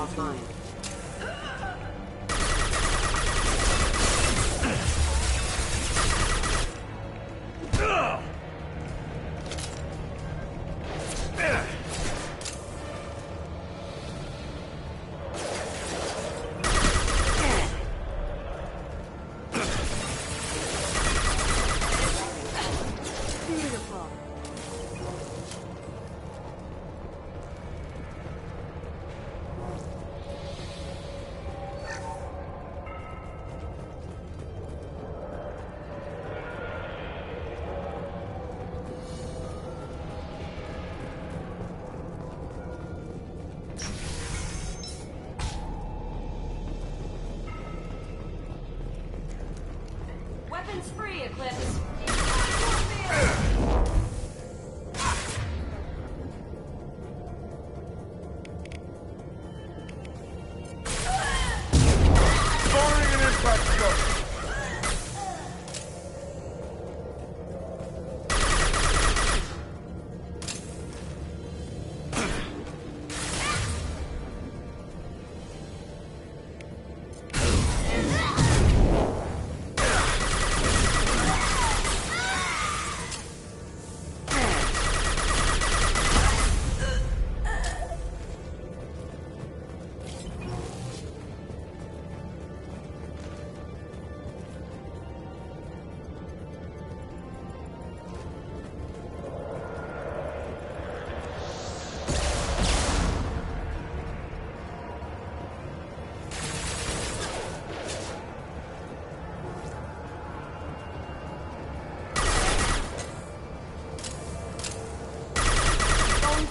offline. Weapons free, Eclipse. Firing an impact shot!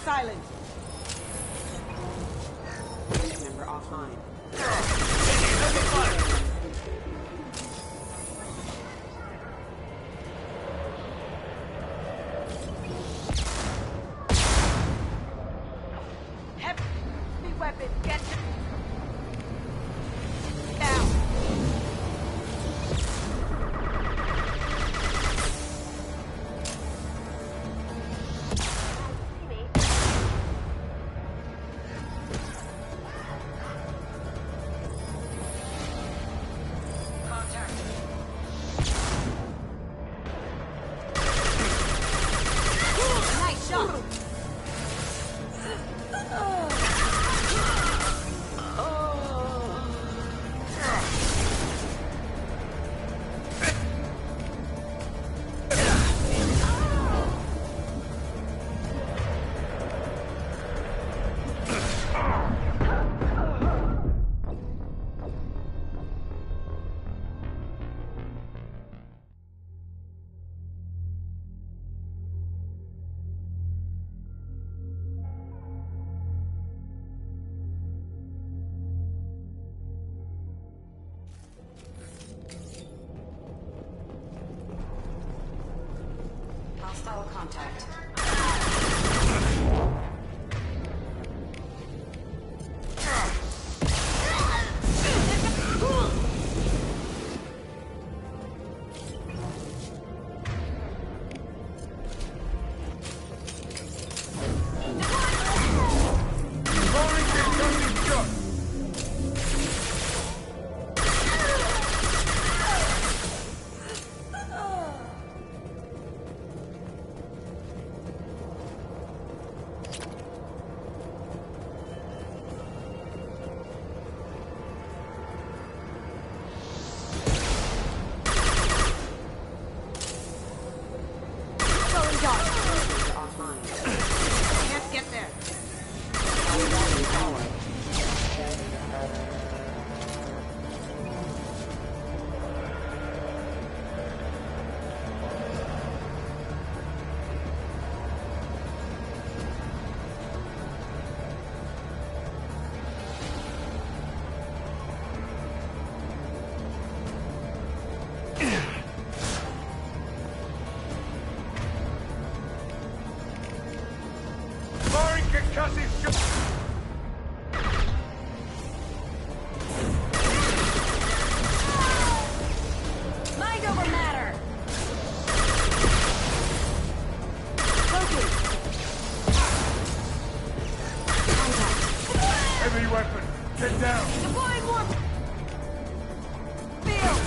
Silent. Member offline. Heavy weapon, get down. Nice shot. Hostile contact. Firing concussive shot! Offline. Can't get there. Power. Firing concussive shot! Mind over matter. Focus. Contact. Heavy weapon! Get down! Deploying warp field.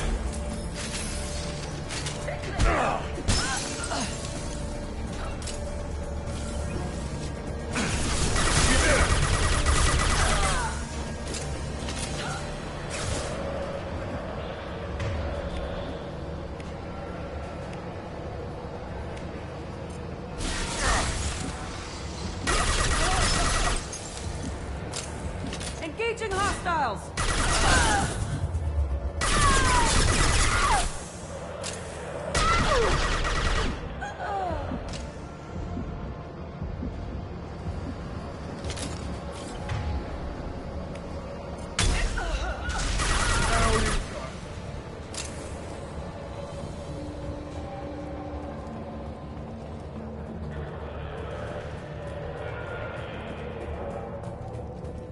Engaging hostiles. Now you got.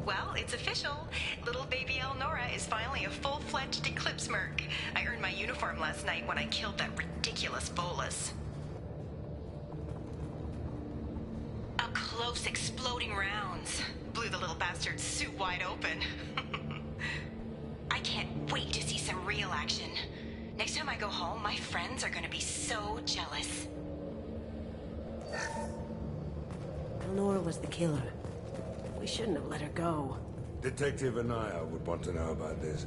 Well, it's official. Little baby Elnora is finally a full-fledged Eclipse merc. I earned my uniform last night when I killed that ridiculous Volus. Up close, exploding rounds. Blew the little bastard's suit wide open. I can't wait to see some real action. Next time I go home, my friends are gonna be so jealous. Eleanor was the killer. We shouldn't have let her go. Detective Anaya would want to know about this.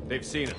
They've seen us.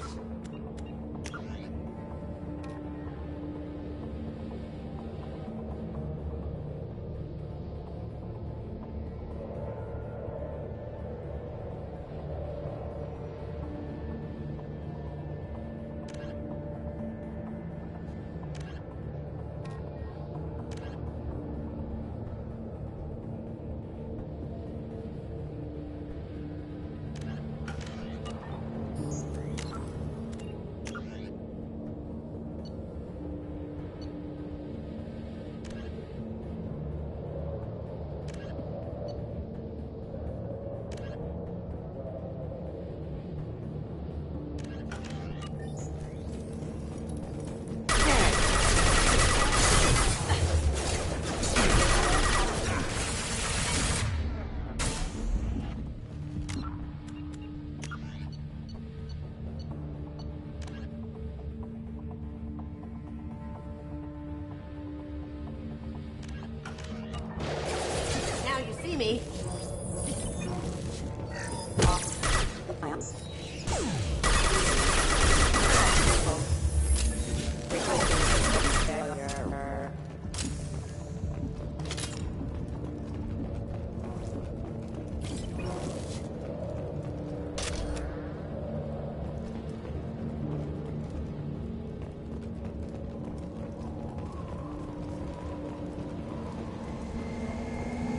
Now you see me.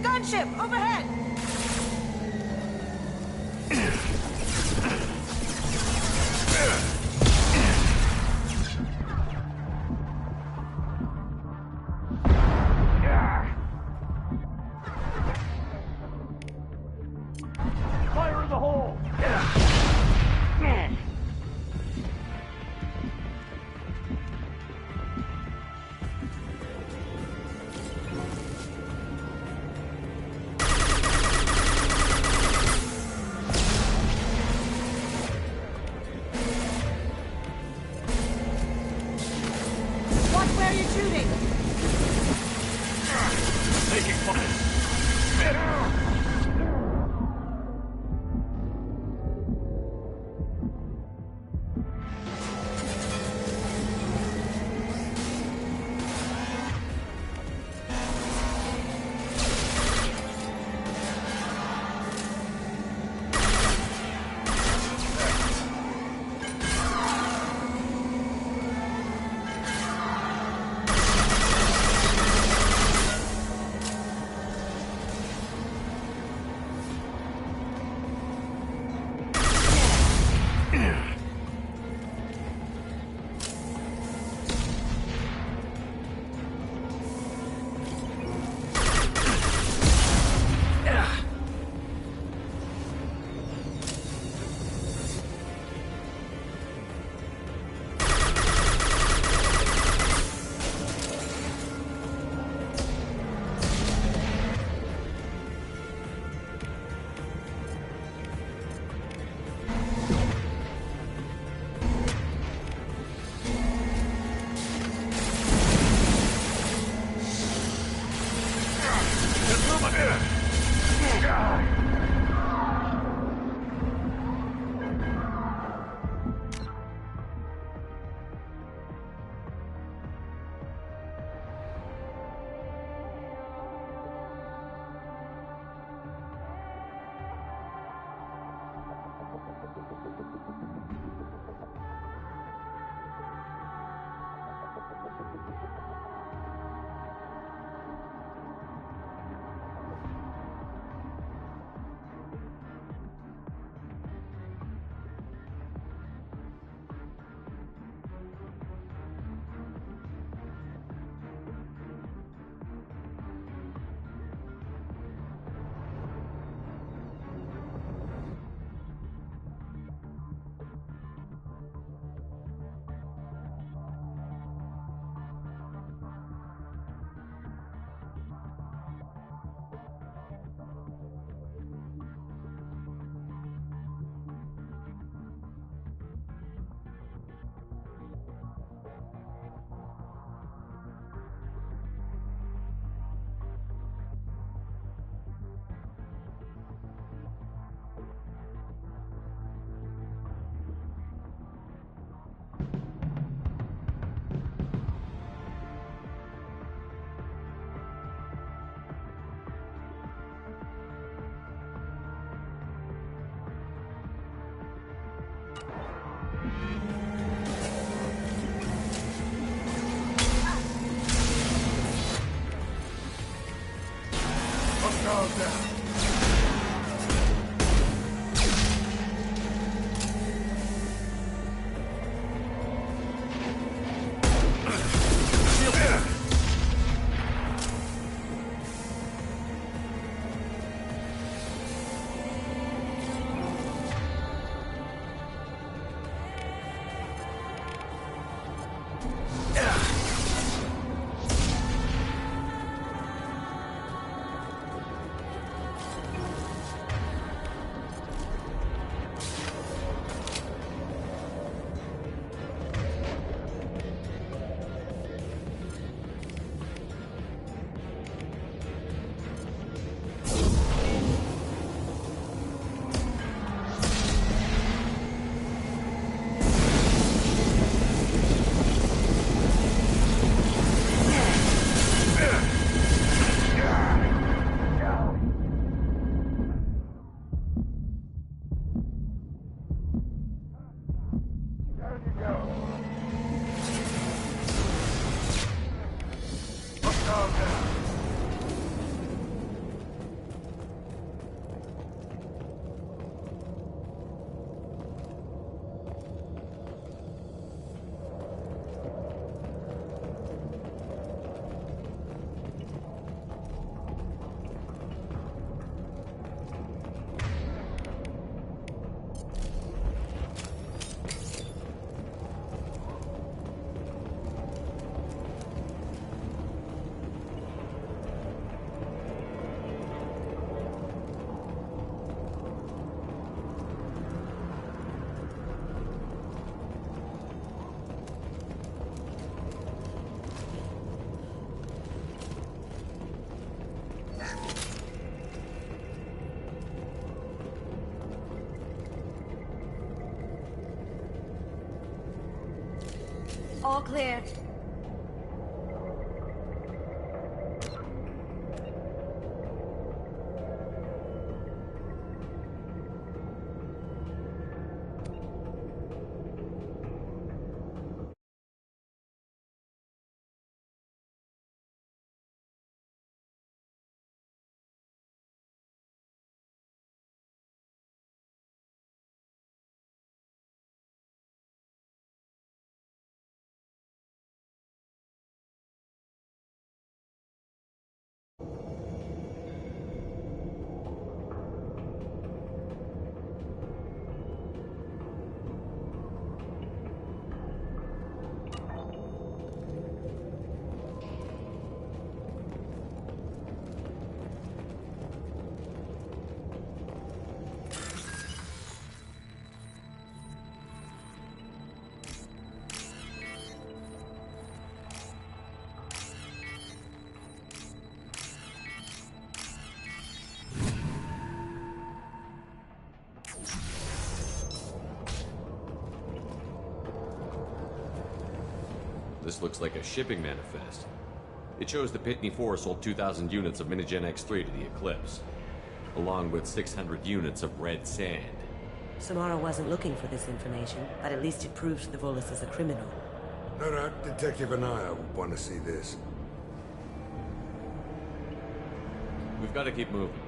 Gunship overhead. Fire in the hole! Calm down. All clear. This looks like a shipping manifest. It shows the Pitney 4 sold 2,000 units of Minigen X3 to the Eclipse, along with 600 units of red sand. Samara wasn't looking for this information, but at least it proves the Volus is a criminal. No doubt Detective Anaya would want to see this. We've got to keep moving.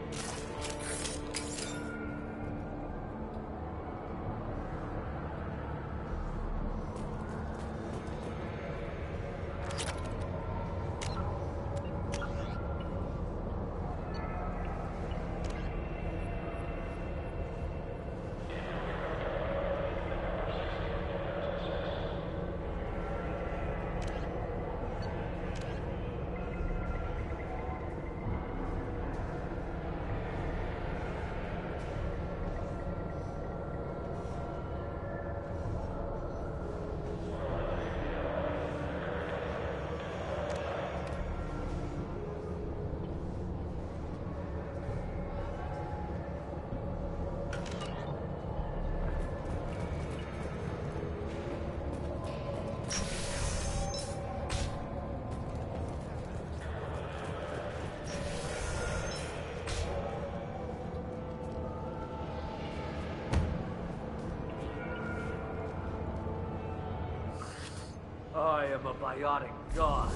I am a biotic god.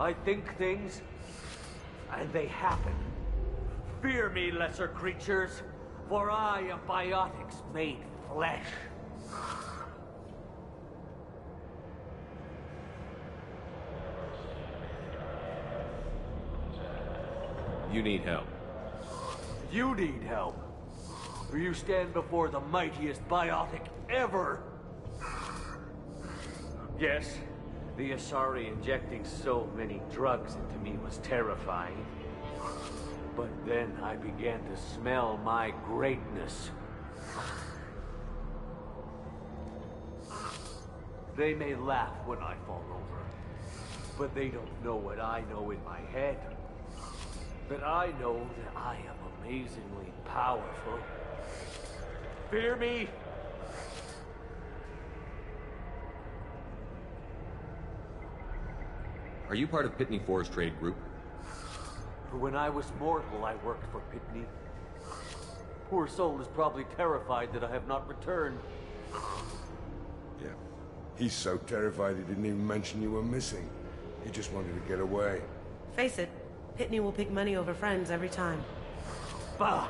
I think things, and they happen. Fear me, lesser creatures, for I am biotics made flesh. You need help. You need help. For you stand before the mightiest biotic ever. Yes, the Asari injecting so many drugs into me was terrifying. But then I began to smell my greatness. They may laugh when I fall over, but they don't know what I know in my head. That I know that I am amazingly powerful. Fear me? Are you part of Pitney Forest Trade Group? When I was mortal, I worked for Pitney. Poor soul is probably terrified that I have not returned. Yeah. He's so terrified he didn't even mention you were missing. He just wanted to get away. Face it, Pitney will pick money over friends every time. Bah!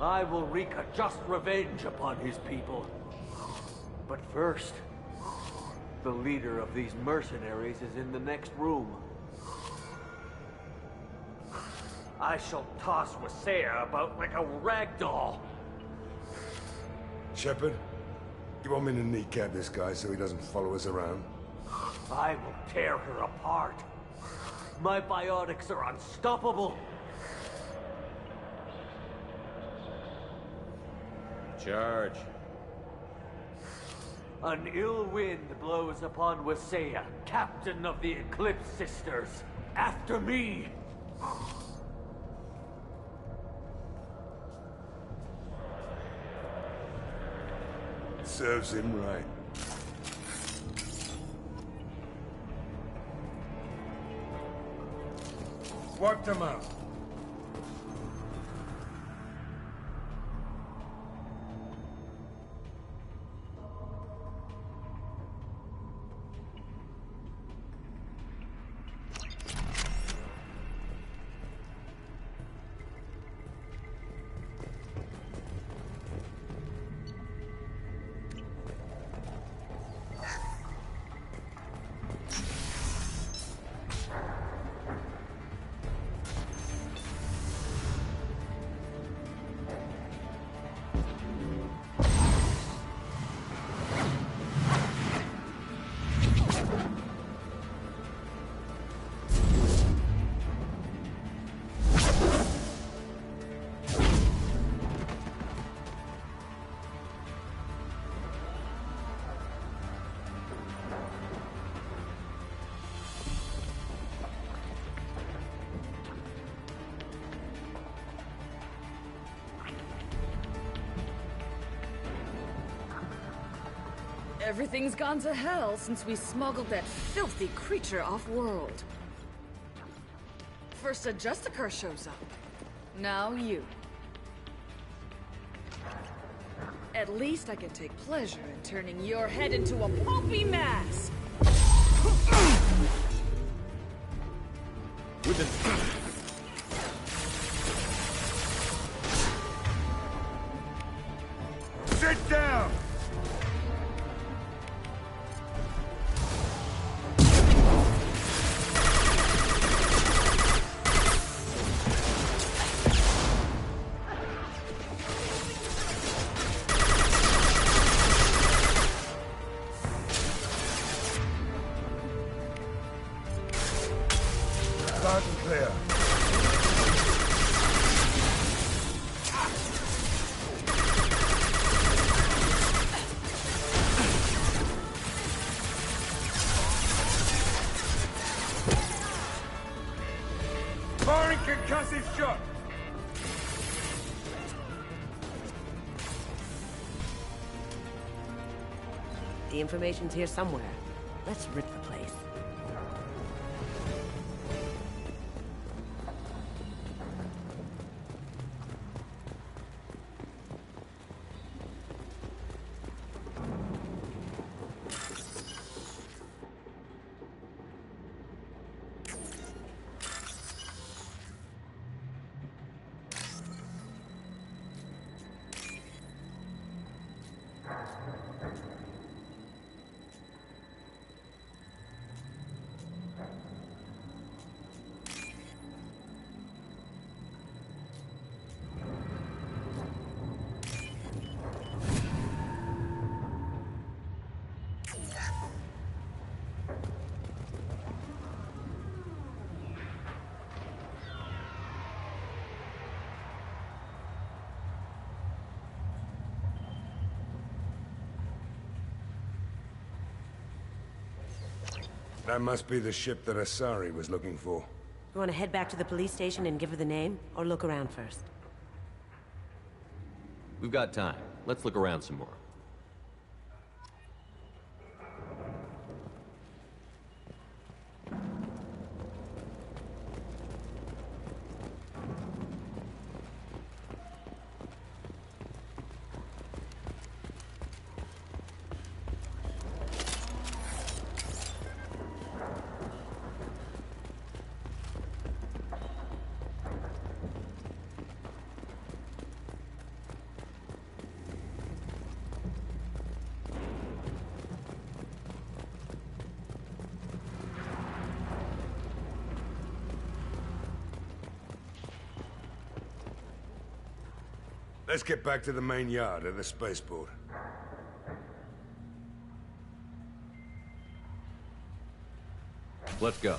I will wreak a just revenge upon his people. But first, the leader of these mercenaries is in the next room. I shall toss Wasea about like a rag doll. Shepard, you want me to kneecap this guy so he doesn't follow us around? I will tear her apart. My biotics are unstoppable. Charge. An ill wind blows upon Wasea, captain of the Eclipse Sisters. After me! Serves him right. Wipe them out. Everything's gone to hell since we smuggled that filthy creature off-world. First a Justicar shows up. Now you. At least I can take pleasure in turning your head into a pulpy mass! With the... Sit down! Loud and clear. Firing concussive shot. The information's here somewhere. Let's rip the place. That must be the ship that Asari was looking for. You want to head back to the police station and give her the name, or look around first? We've got time. Let's look around some more. Let's get back to the main yard of the spaceport. Let's go.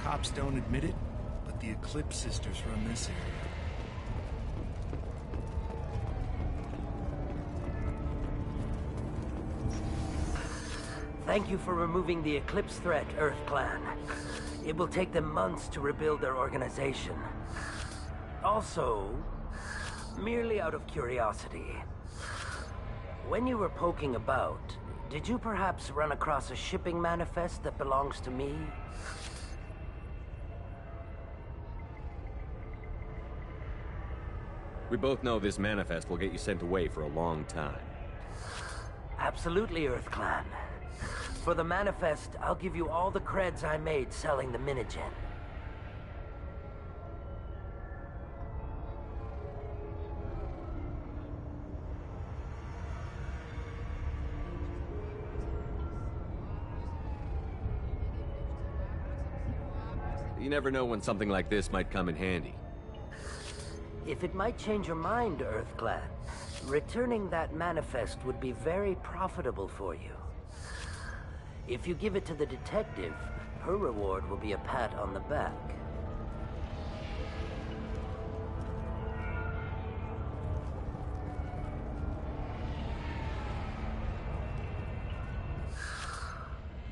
Cops don't admit it, but the Eclipse sisters run this area. Thank you for removing the Eclipse threat, Earth Clan. It will take them months to rebuild their organization. Also, merely out of curiosity, when you were poking about, did you perhaps run across a shipping manifest that belongs to me? We both know this manifest will get you sent away for a long time. Absolutely, Earth Clan. For the manifest, I'll give you all the creds I made selling the Minigen. You never know when something like this might come in handy. If it might change your mind, Earth Clan, returning that manifest would be very profitable for you. If you give it to the detective, her reward will be a pat on the back.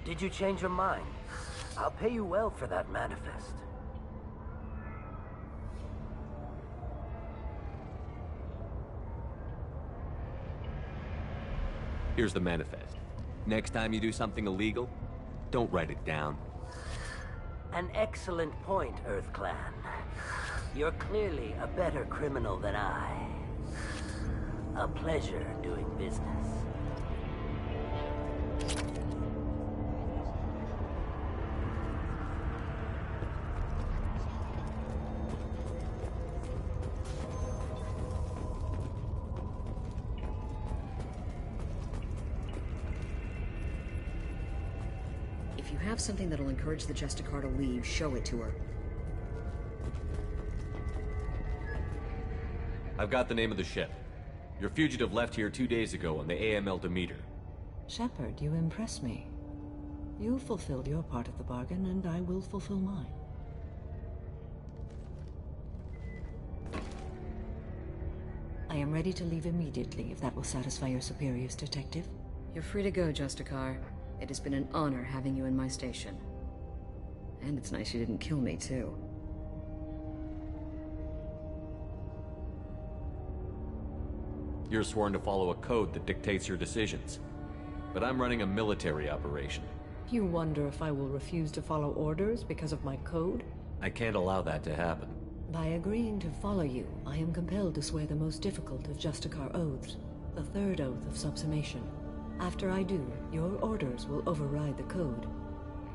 Did you change your mind? I'll pay you well for that manifest. Here's the manifest. Next time you do something illegal, don't write it down. An excellent point, Earth Clan. You're clearly a better criminal than I. A pleasure doing business. If you have something that'll encourage the Justicar to leave, show it to her. I've got the name of the ship. Your fugitive left here 2 days ago on the AML Demeter. Shepard, you impress me. You fulfilled your part of the bargain, and I will fulfill mine. I am ready to leave immediately, if that will satisfy your superiors, Detective. You're free to go, Justicar. It has been an honor having you in my station. And it's nice you didn't kill me, too. You're sworn to follow a code that dictates your decisions. But I'm running a military operation. You wonder if I will refuse to follow orders because of my code? I can't allow that to happen. By agreeing to follow you, I am compelled to swear the most difficult of Justicar oaths, the third oath of subsumation. After I do, your orders will override the code.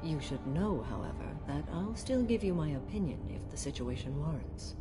You should know, however, that I'll still give you my opinion if the situation warrants.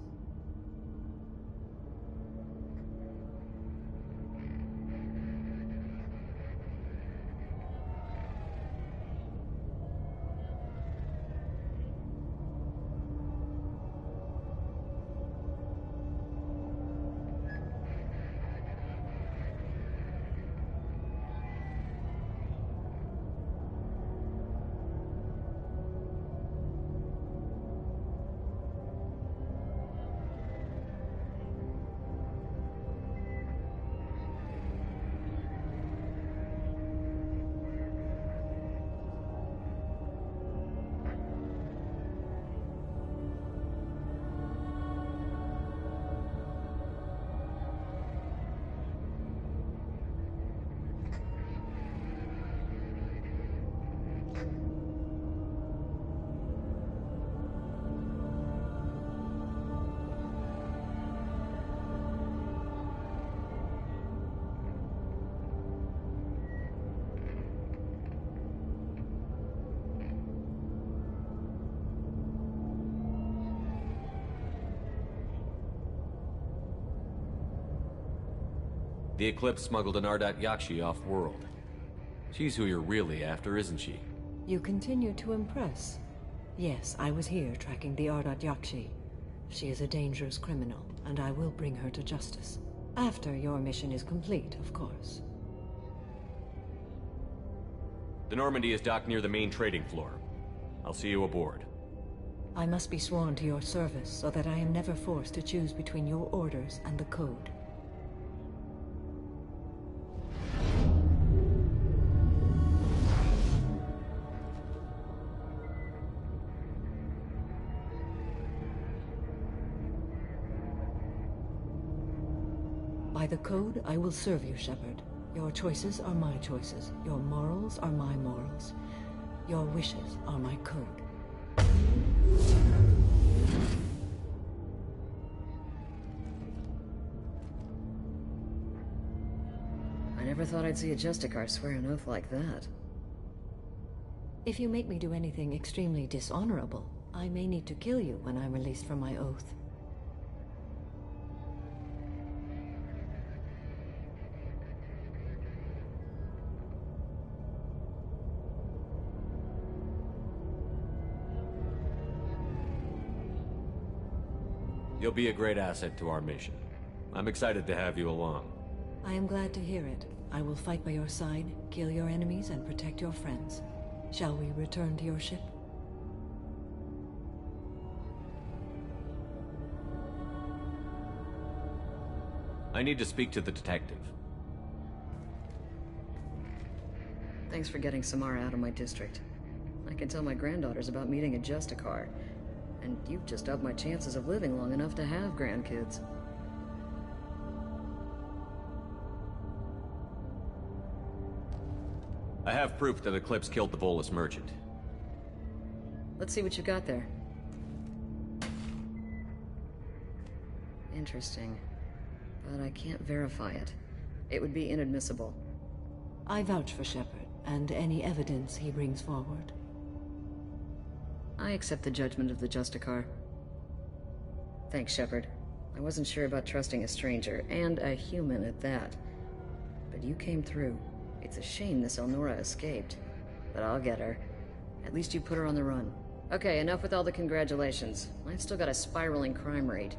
The Eclipse smuggled an Ardat Yakshi off-world. She's who you're really after, isn't she? You continue to impress. Yes, I was here tracking the Ardat Yakshi. She is a dangerous criminal, and I will bring her to justice. After your mission is complete, of course. The Normandy is docked near the main trading floor. I'll see you aboard. I must be sworn to your service so that I am never forced to choose between your orders and the Code. By the Code, I will serve you, Shepard. Your choices are my choices. Your morals are my morals. Your wishes are my code. I never thought I'd see a Justicar swear an oath like that. If you make me do anything extremely dishonorable, I may need to kill you when I'm released from my oath. You'll be a great asset to our mission. I'm excited to have you along. I am glad to hear it. I will fight by your side, kill your enemies, and protect your friends. Shall we return to your ship? I need to speak to the detective. Thanks for getting Samara out of my district. I can tell my granddaughters about meeting a Justicar. And you've just upped my chances of living long enough to have grandkids. I have proof that Eclipse killed the Volus merchant. Let's see what you got there. Interesting. But I can't verify it. It would be inadmissible. I vouch for Shepard, and any evidence he brings forward. I accept the judgment of the Justicar. Thanks, Shepard. I wasn't sure about trusting a stranger, and a human at that. But you came through. It's a shame this Elnora escaped. But I'll get her. At least you put her on the run. Okay, enough with all the congratulations. I've still got a spiraling crime rate.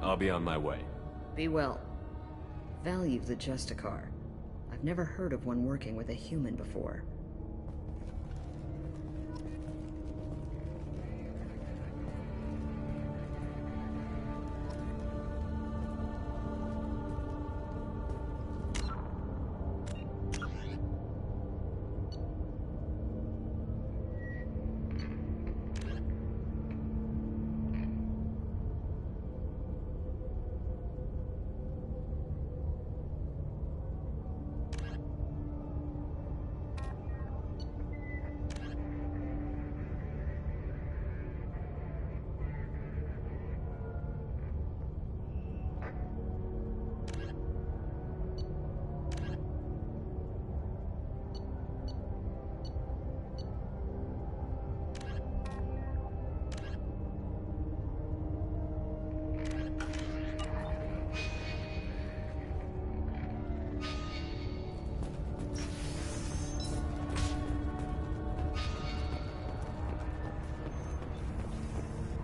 I'll be on my way. Be well. Value the Justicar. I've never heard of one working with a human before.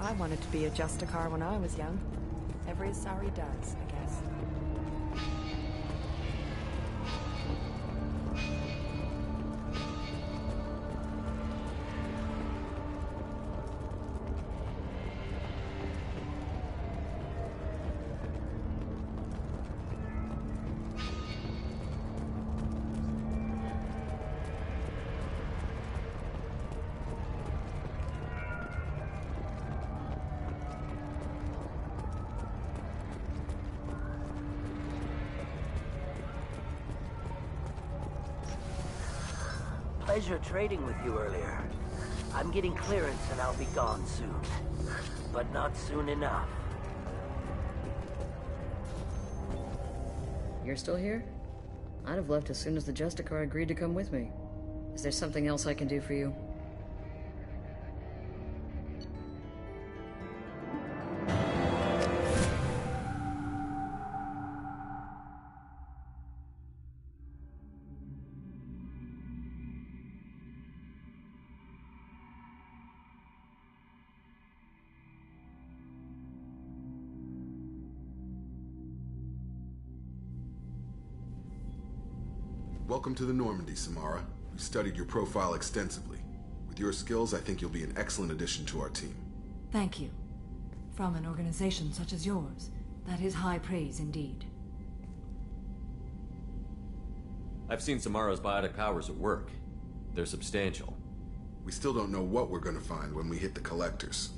I wanted to be a Justicar when I was young. Every Asari does, I guess. Pleasure trading with you earlier. I'm getting clearance and I'll be gone soon. But not soon enough. You're still here? I'd have left as soon as the Justicar agreed to come with me. Is there something else I can do for you? Welcome to the Normandy, Samara. We studied your profile extensively. With your skills, I think you'll be an excellent addition to our team. Thank you. From an organization such as yours, that is high praise indeed. I've seen Samara's biotic powers at work. They're substantial. We still don't know what we're gonna find when we hit the collectors.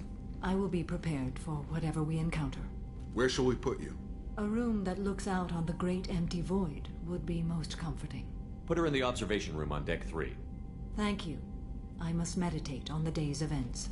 I will be prepared for whatever we encounter. Where shall we put you? A room that looks out on the great empty void would be most comforting. Put her in the observation room on Deck 3. Thank you. I must meditate on the day's events.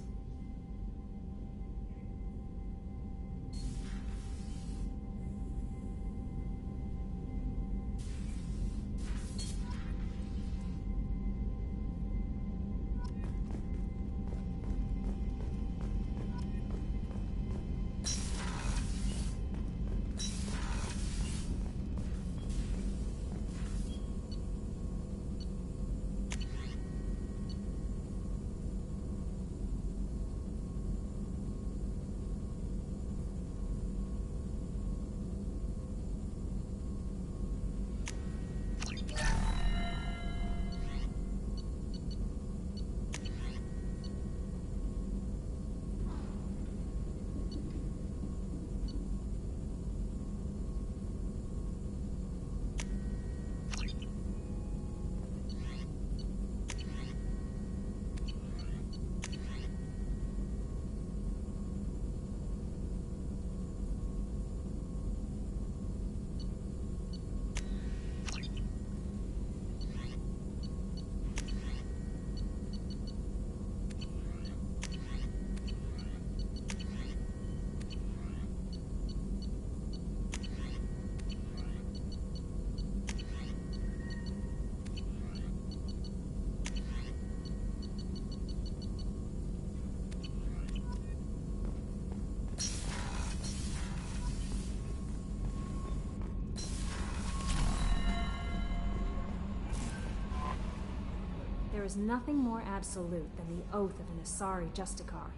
There is nothing more absolute than the oath of an Asari Justicar.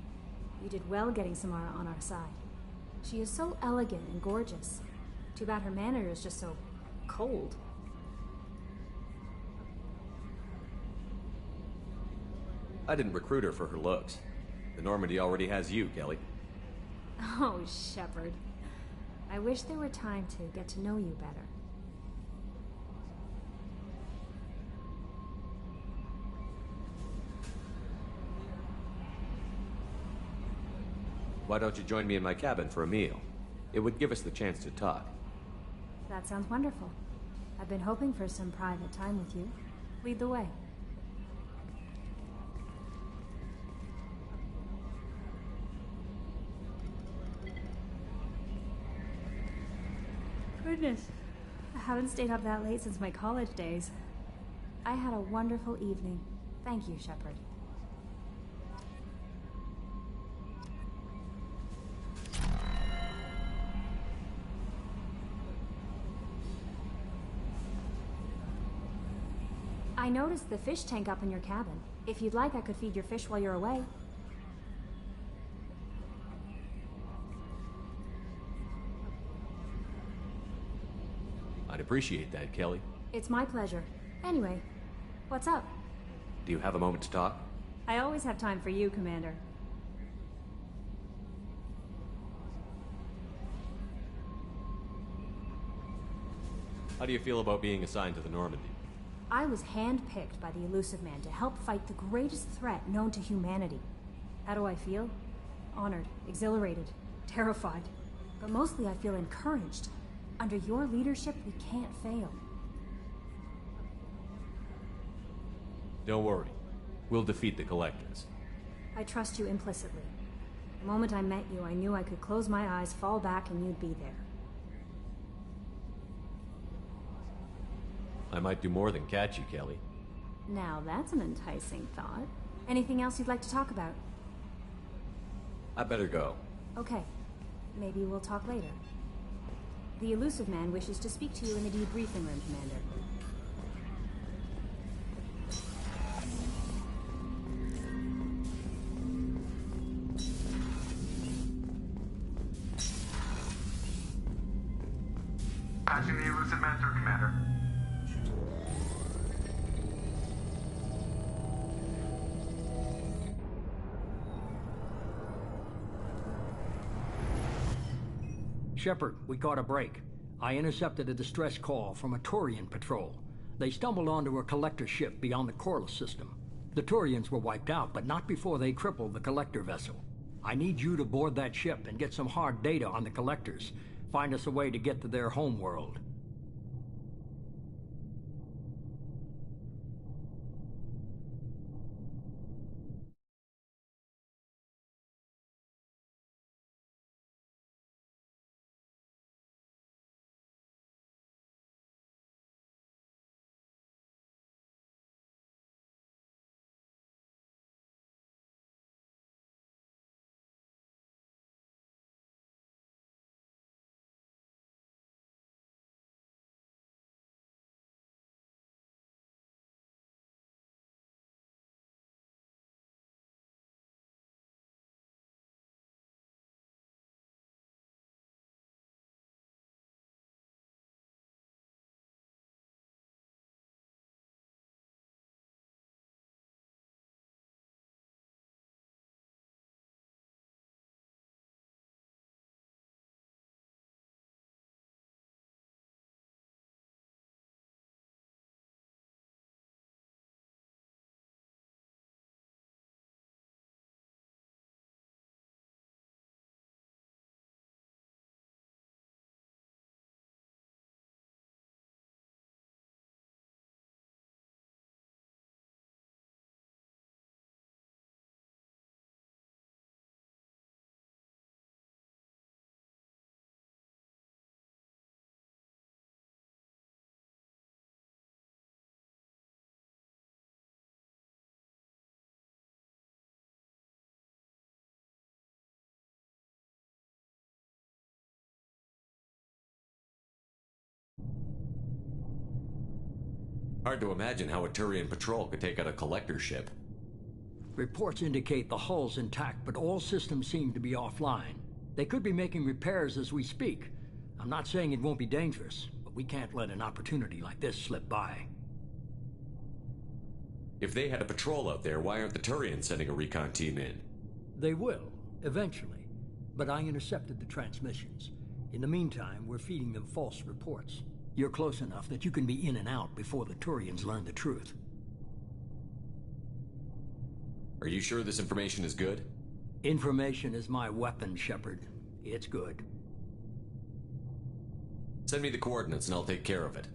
You did well getting Samara on our side. She is so elegant and gorgeous. Too bad her manner is just so cold. I didn't recruit her for her looks. The Normandy already has you, Kelly. Oh, Shepard. I wish there were time to get to know you better. Why don't you join me in my cabin for a meal? It would give us the chance to talk. That sounds wonderful. I've been hoping for some private time with you. Lead the way. Goodness, I haven't stayed up that late since my college days. I had a wonderful evening. Thank you, Shepard. I noticed the fish tank up in your cabin. If you'd like, I could feed your fish while you're away. I'd appreciate that, Kelly. It's my pleasure. Anyway, what's up? Do you have a moment to talk? I always have time for you, Commander. How do you feel about being assigned to the Normandy? I was handpicked by the Illusive Man to help fight the greatest threat known to humanity. How do I feel? Honored, exhilarated, terrified. But mostly I feel encouraged. Under your leadership, we can't fail. Don't worry. We'll defeat the Collectors. I trust you implicitly. The moment I met you, I knew I could close my eyes, fall back, and you'd be there. I might do more than catch you, Kelly. Now that's an enticing thought. Anything else you'd like to talk about? I better go. Okay. Maybe we'll talk later. The Illusive Man wishes to speak to you in the debriefing room, Commander. Patching the Illusive Man through, Commander. Shepard, we caught a break. I intercepted a distress call from a Turian patrol. They stumbled onto a collector ship beyond the Corliss system. The Turians were wiped out, but not before they crippled the collector vessel. I need you to board that ship and get some hard data on the collectors. Find us a way to get to their homeworld. Hard to imagine how a Turian patrol could take out a collector ship. Reports indicate the hull's intact, but all systems seem to be offline. They could be making repairs as we speak. I'm not saying it won't be dangerous, but we can't let an opportunity like this slip by. If they had a patrol out there, why aren't the Turians sending a recon team in? They will, eventually. But I intercepted the transmissions. In the meantime, we're feeding them false reports. You're close enough that you can be in and out before the Turians learn the truth. Are you sure this information is good? Information is my weapon, Shepard. It's good. Send me the coordinates and I'll take care of it.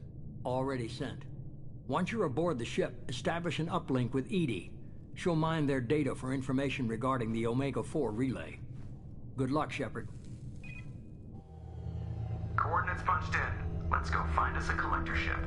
Already sent. Once you're aboard the ship, establish an uplink with EDI. She'll mine their data for information regarding the Omega-4 relay. Good luck, Shepard. Coordinates punched in. Let's go find us a collector ship.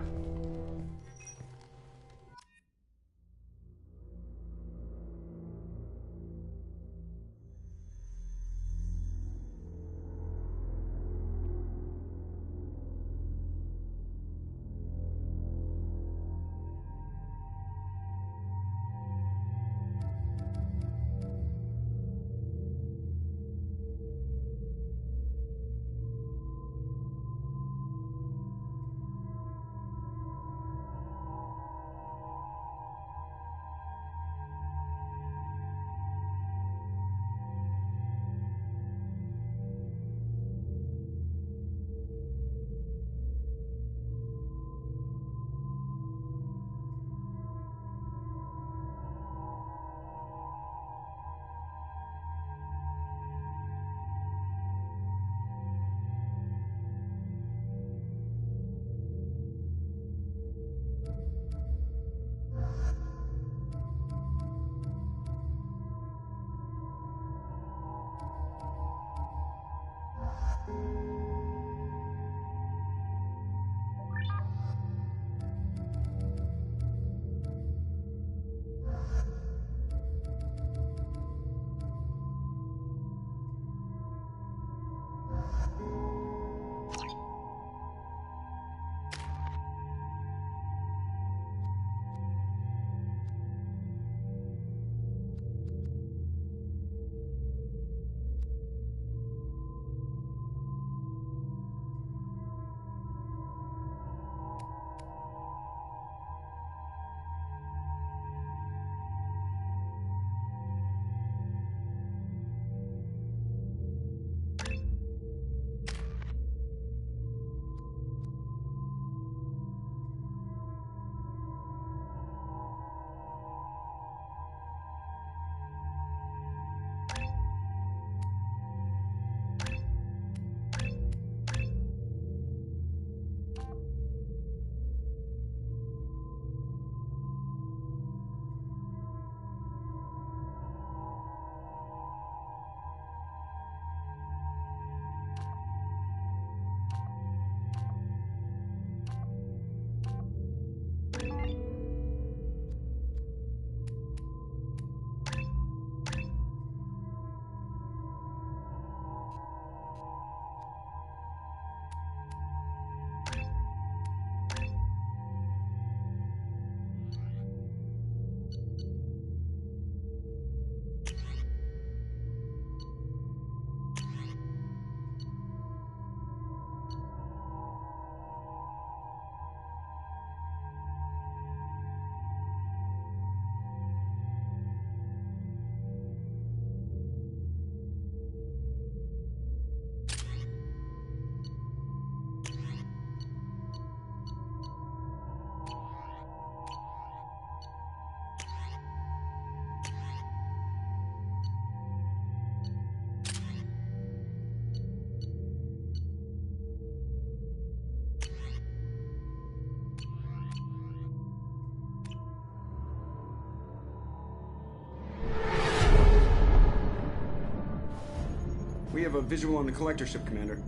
We have a visual on the collector ship, Commander.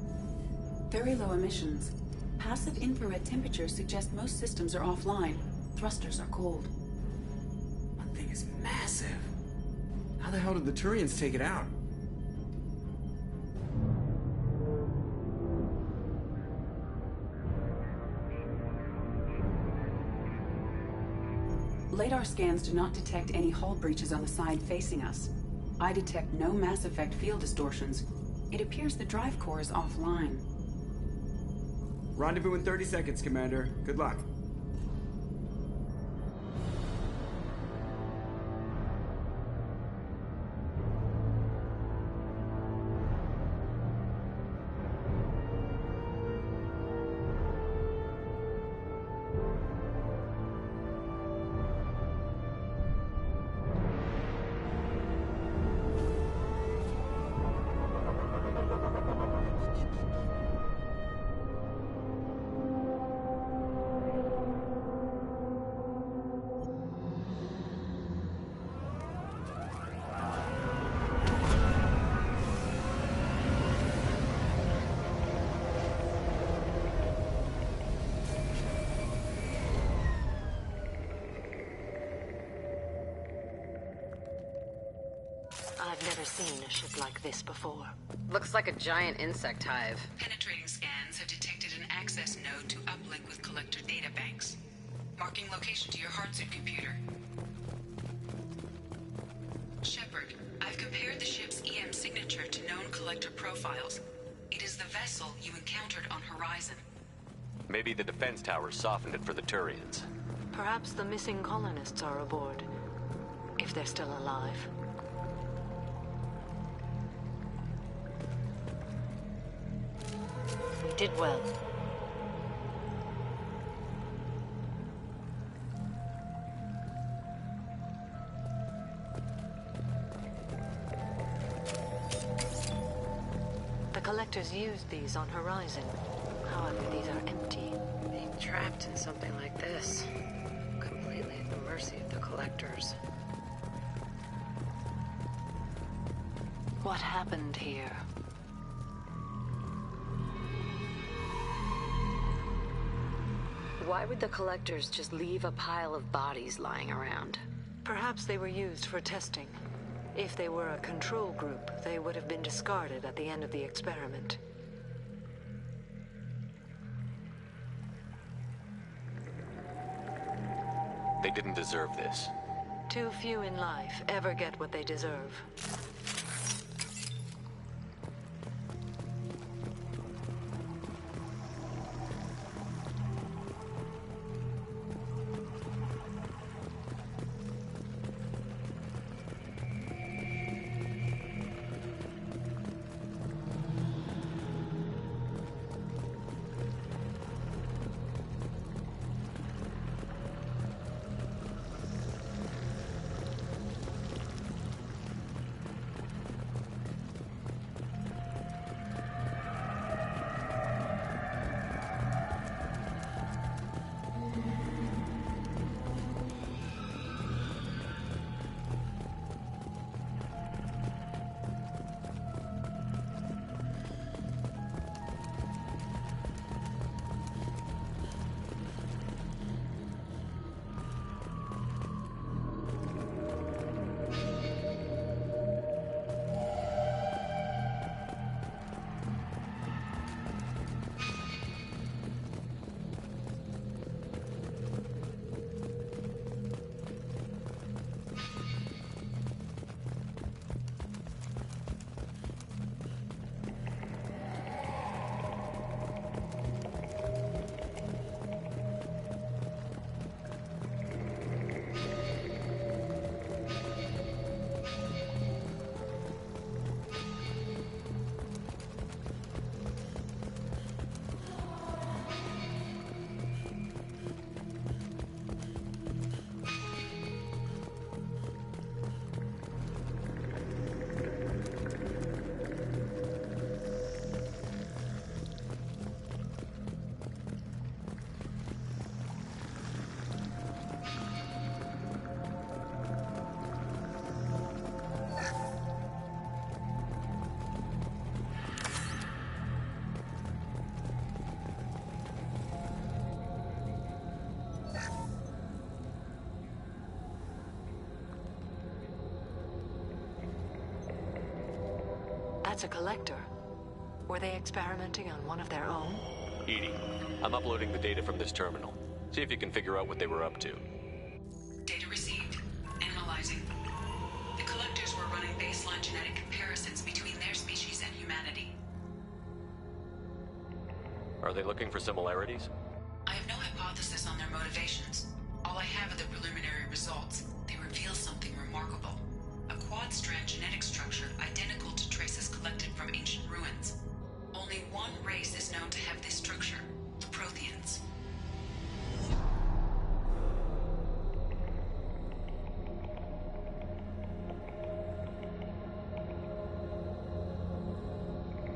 Very low emissions. Passive infrared temperatures suggest most systems are offline. Thrusters are cold. That thing is massive. How the hell did the Turians take it out? Radar scans do not detect any hull breaches on the side facing us. I detect no Mass Effect field distortions. It appears the drive core is offline. Rendezvous in 30 seconds, Commander. Good luck. I've never seen a ship like this before. Looks like a giant insect hive. Penetrating scans have detected an access node to uplink with collector databanks. Marking location to your hardsuit computer. Shepard, I've compared the ship's EM signature to known collector profiles. It is the vessel you encountered on Horizon. Maybe the defense towers softened it for the Turians. Perhaps the missing colonists are aboard. If they're still alive. We did well. The collectors used these on Horizon. However, these are empty. Being trapped in something like this. Completely at the mercy of the collectors. What happened here? Why would the collectors just leave a pile of bodies lying around? Perhaps they were used for testing. If they were a control group, they would have been discarded at the end of the experiment. They didn't deserve this. Too few in life ever get what they deserve. That's a collector. Were they experimenting on one of their own? EDI, I'm uploading the data from this terminal. See if you can figure out what they were up to. Data received. Analyzing. The collectors were running baseline genetic comparisons between their species and humanity. Are they looking for similarities? I have no hypothesis on their motivations. All I have are the preliminary results. They reveal something remarkable. A quad-strand genetic structure identical to traces collected from ancient ruins. Only one race is known to have this structure, the Protheans.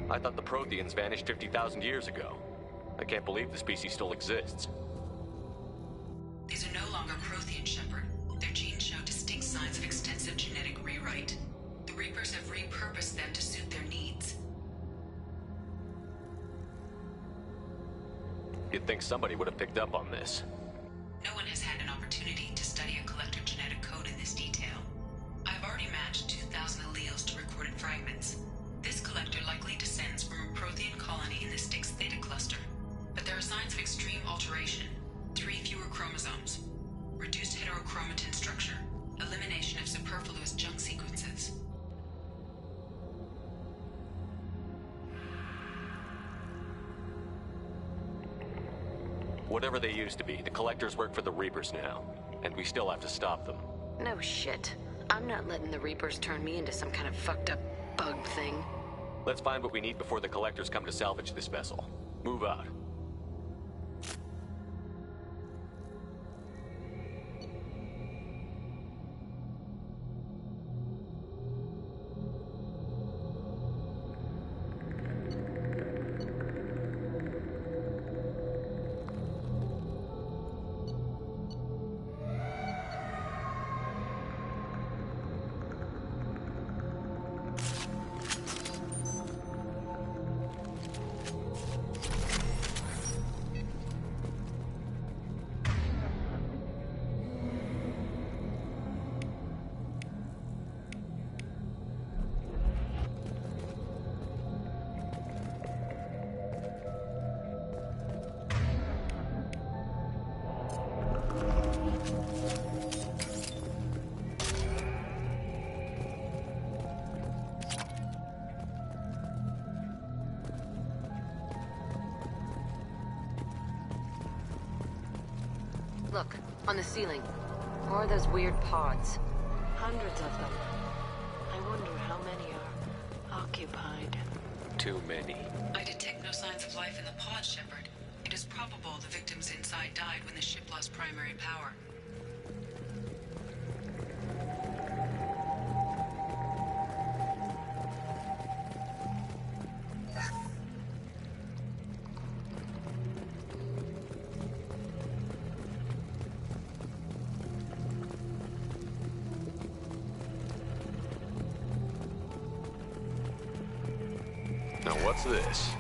I thought the Protheans vanished 50,000 years ago. I can't believe the species still exists. These are no longer Prothean, Shepard. Their genes show distinct signs of extensive genetic rewrite. The Reapers have repurposed them to suit their needs. You'd think somebody would have picked up on this. No one has had an opportunity to study a collector genetic code in this detail. I've already matched 2,000 alleles to recorded fragments. This collector likely descends from a Prothean colony in the Styx Theta cluster. But there are signs of extreme alteration. 3 fewer chromosomes. Reduced heterochromatin structure. Elimination of superfluous junk sequences. Whatever they used to be, the Collectors work for the Reapers now. And we still have to stop them. No shit. I'm not letting the Reapers turn me into some kind of fucked up bug thing. Let's find what we need before the Collectors come to salvage this vessel. Move out. Look, on the ceiling. More of those weird pods. Hundreds of them. I wonder how many are occupied. Too many. I detect no signs of life in the pod, Shepard. It is probable the victims inside died when the ship lost primary power. Now what's this?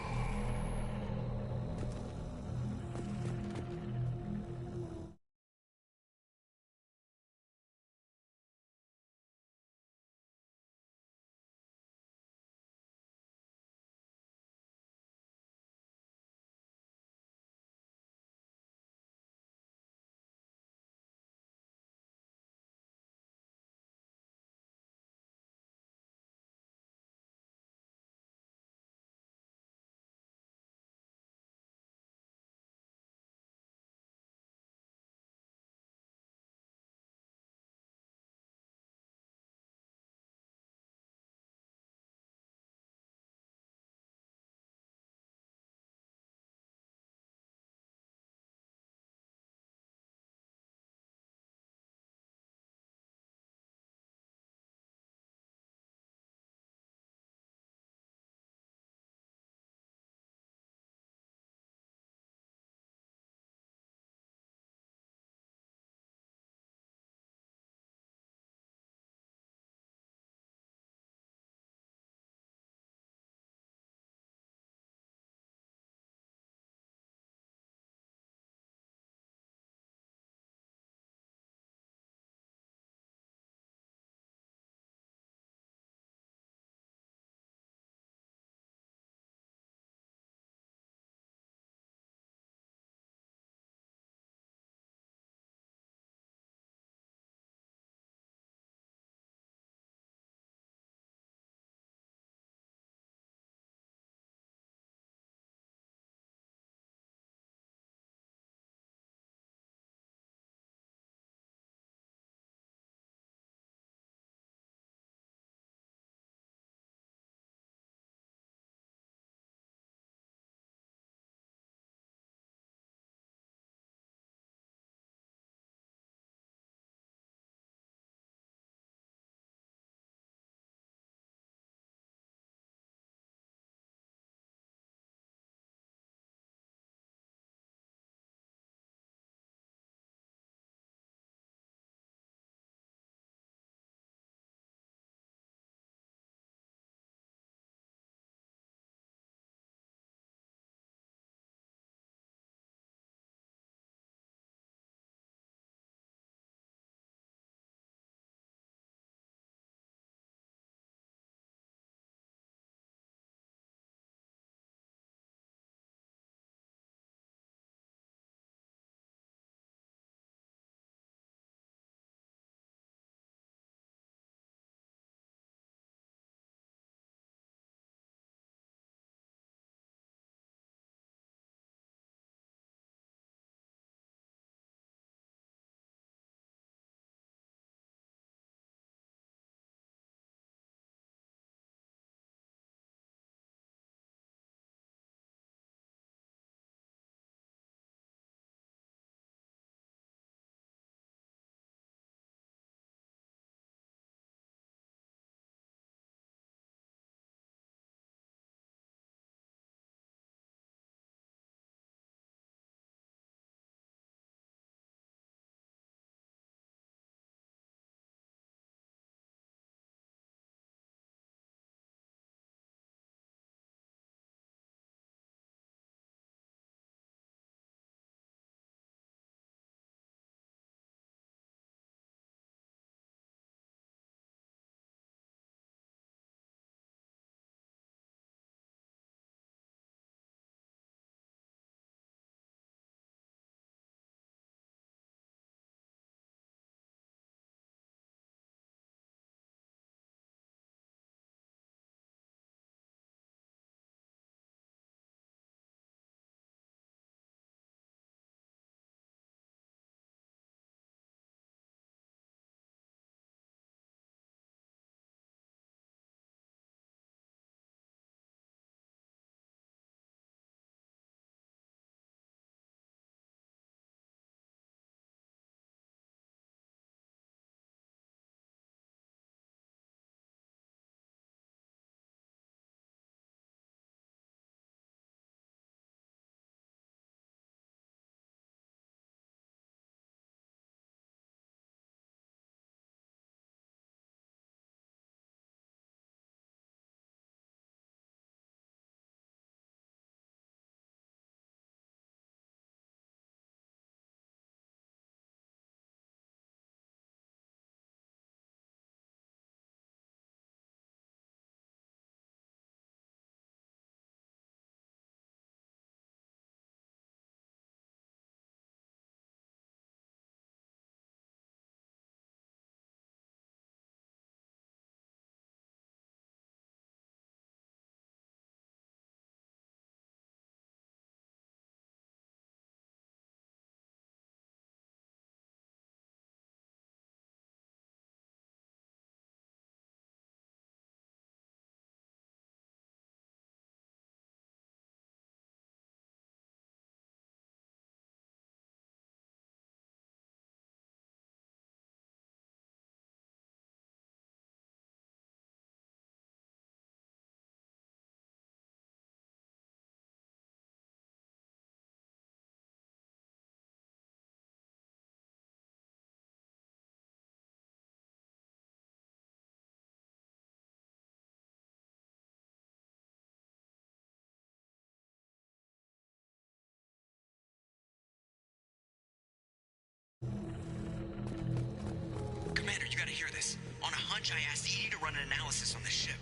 research, I asked Edie to run an analysis on this ship.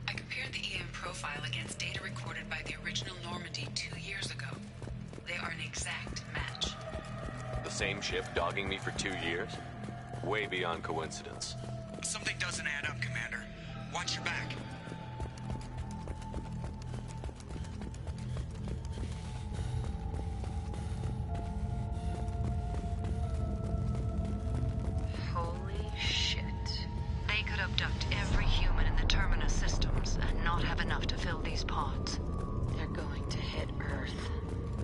I compared the EM profile against data recorded by the original Normandy 2 years ago. They are an exact match. The same ship dogging me for 2 years? Way beyond coincidence. Something doesn't add up, Commander. Watch your back. Holy shit. They could abduct every human in the Terminus systems and not have enough to fill these pods. They're going to hit Earth.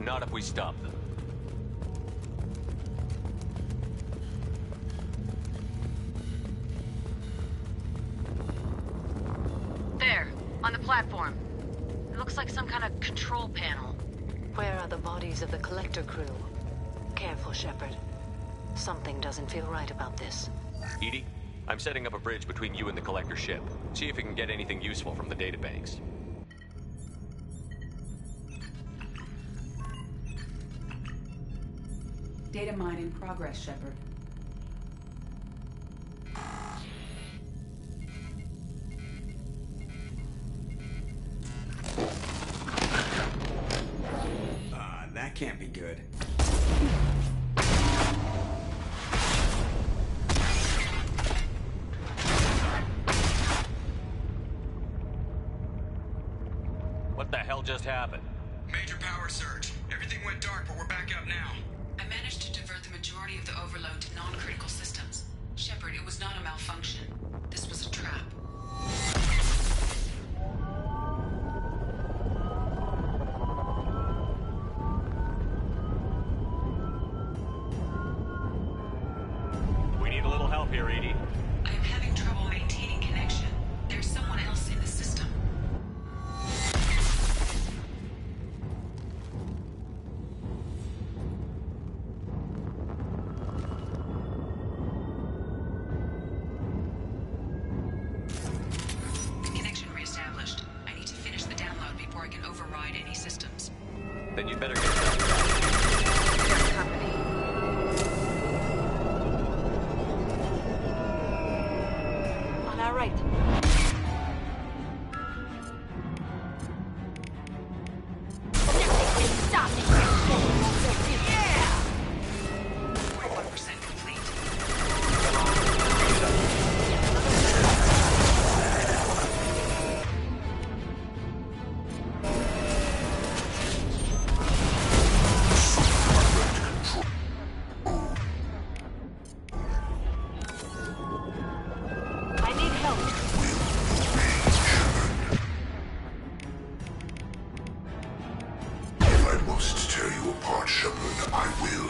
Not if we stop them. There, on the platform. It looks like some kind of control panel. Where are the bodies of the Collector crew? Careful, Shepard. Something doesn't feel right about this. Edie, I'm setting up a bridge between you and the Collector ship. See if you can get anything useful from the databanks. Data mine in progress, Shepard. That can't be good. What the hell just happened? Major power surge. Everything went dark, but we're back up now. I managed to divert the majority of the overload to non-critical systems. Shepard, it was not a malfunction. This was a trap. We need a little help here, Edie. I am having trouble maintaining connection. There's someone else in the system. Connection reestablished. I need to finish the download before I can override any systems. Then you better get it done fast. Company. On our right. Stop it! 41% complete. I need help. If I must tear you apart, Shepard, I will.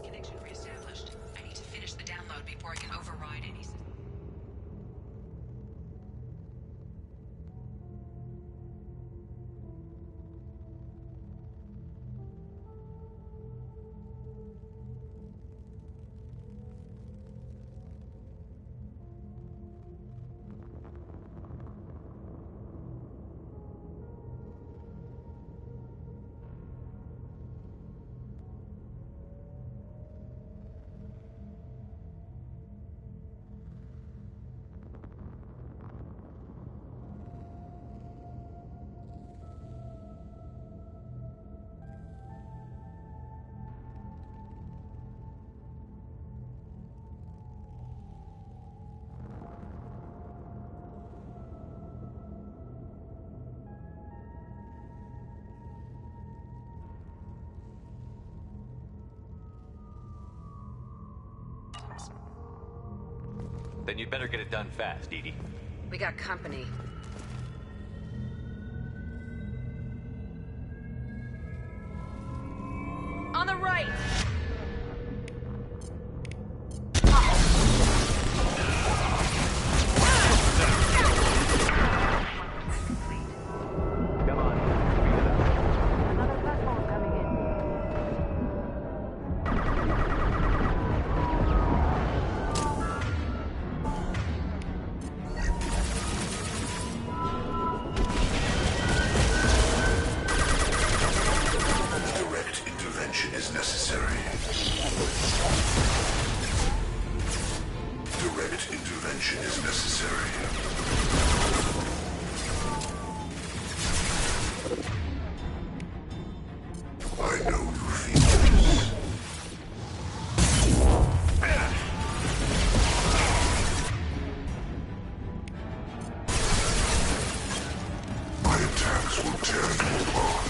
Connection reestablished. I need to finish the download before I can override any system. Then you'd better get it done fast, Edie. We got company. On the right! Come on. Another platform coming in. Bugs will tear you apart.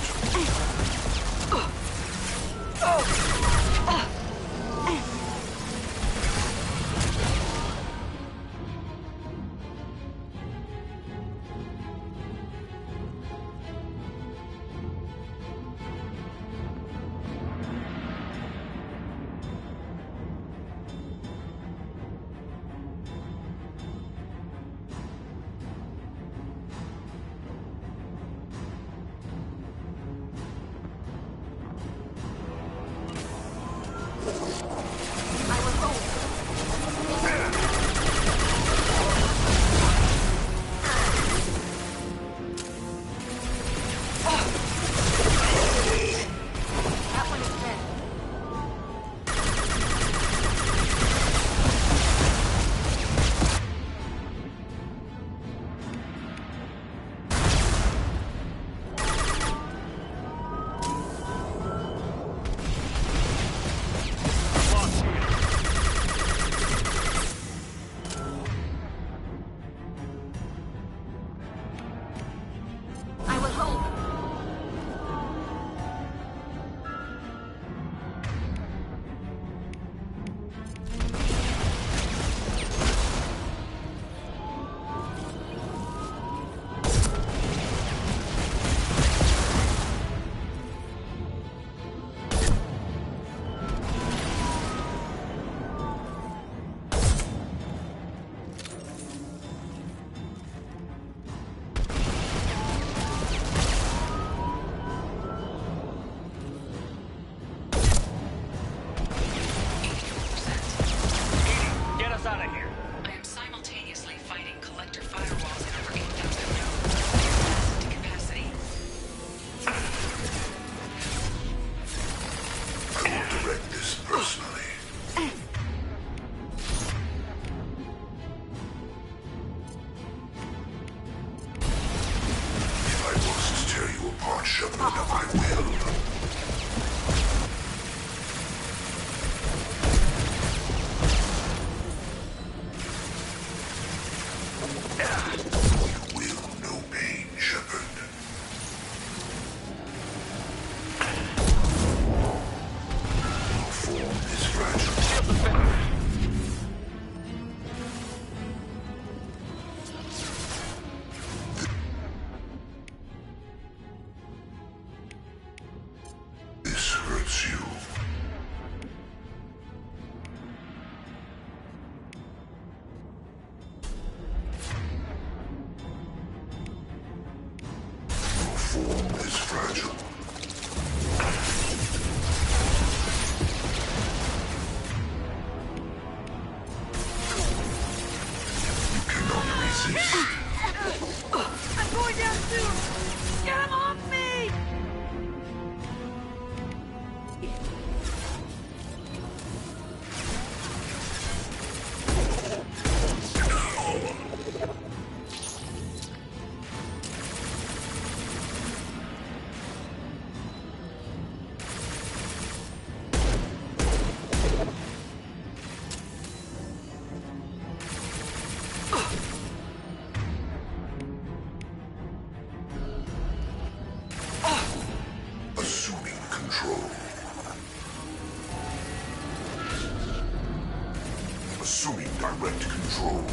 Assuming direct control.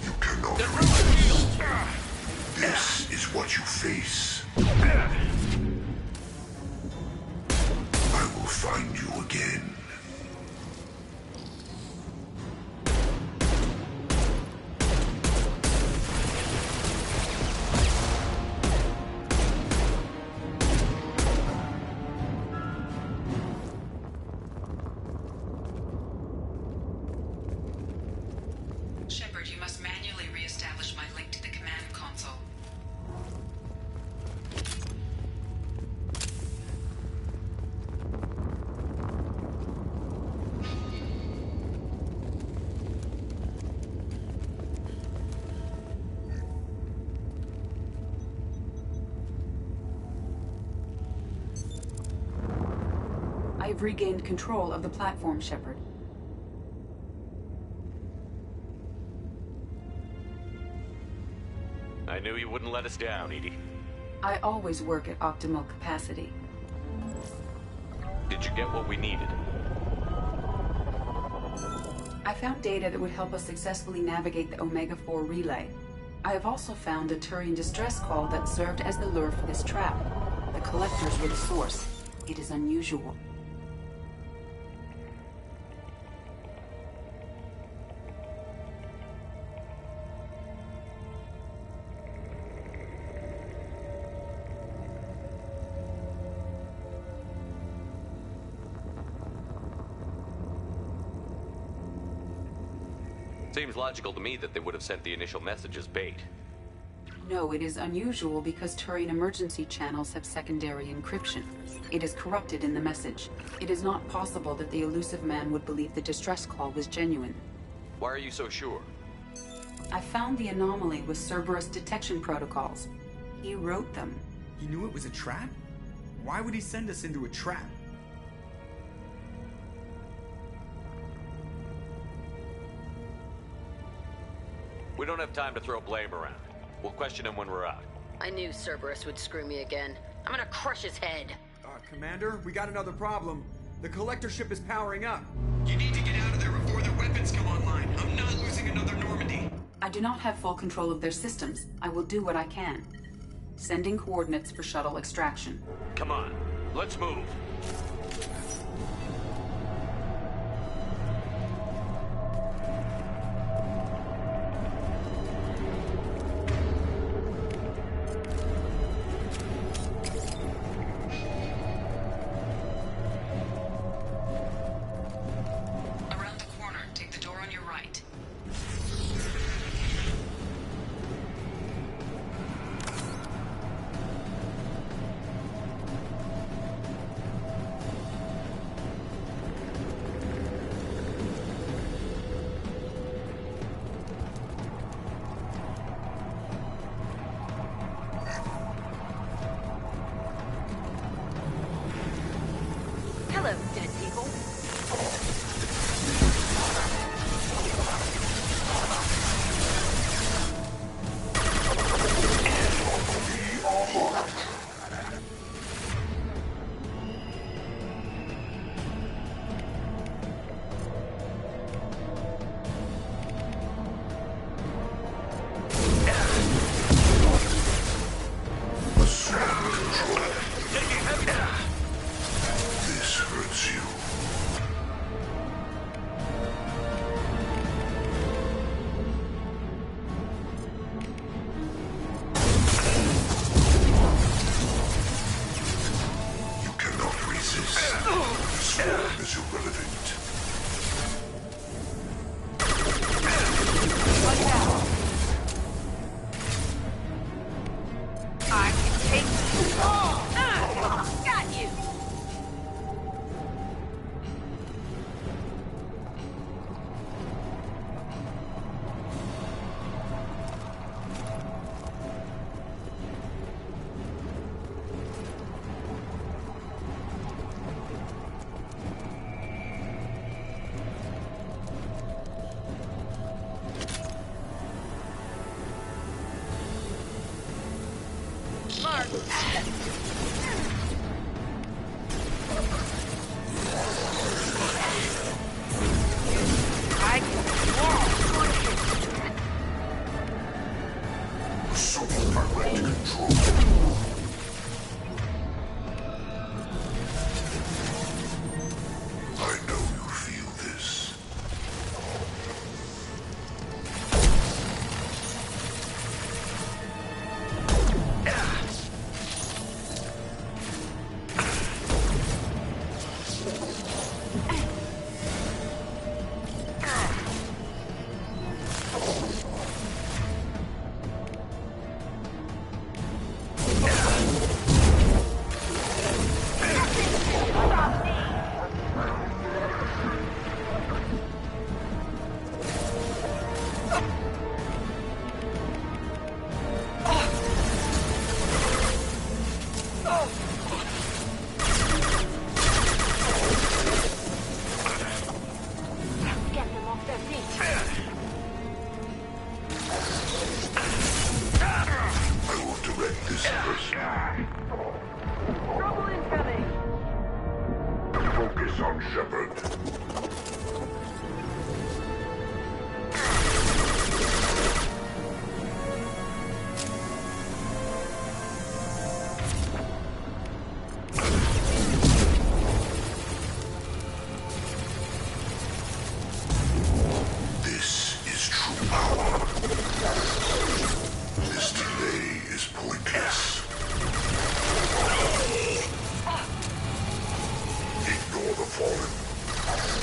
You cannot resist. This is what you face. I will find you again. Shepard, you must manually re-establish my link to the command console. have regained control of the platform, Shepard. I knew you wouldn't let us down, Edie. I always work at optimal capacity. Did you get what we needed? I found data that would help us successfully navigate the Omega-4 relay. I have also found a Turian distress call that served as the lure for this trap. The collectors were the source. It is unusual. Seems logical to me that they would have sent the initial message as bait. No, it is unusual because Turian emergency channels have secondary encryption. It is corrupted in the message. It is not possible that the Illusive Man would believe the distress call was genuine. Why are you so sure? I found the anomaly with Cerberus detection protocols. He wrote them. He knew it was a trap? Why would he send us into a trap? We don't have time to throw blame around. We'll question him when we're out. I knew Cerberus would screw me again. I'm gonna crush his head. Commander, we got another problem. The collector ship is powering up. You need to get out of there before their weapons come online. I'm not losing another Normandy. I do not have full control of their systems. I will do what I can. Sending coordinates for shuttle extraction. Come on, let's move. Hello, dead people. Shepard. This is true power. This delay is pointless. Ignore the fallen.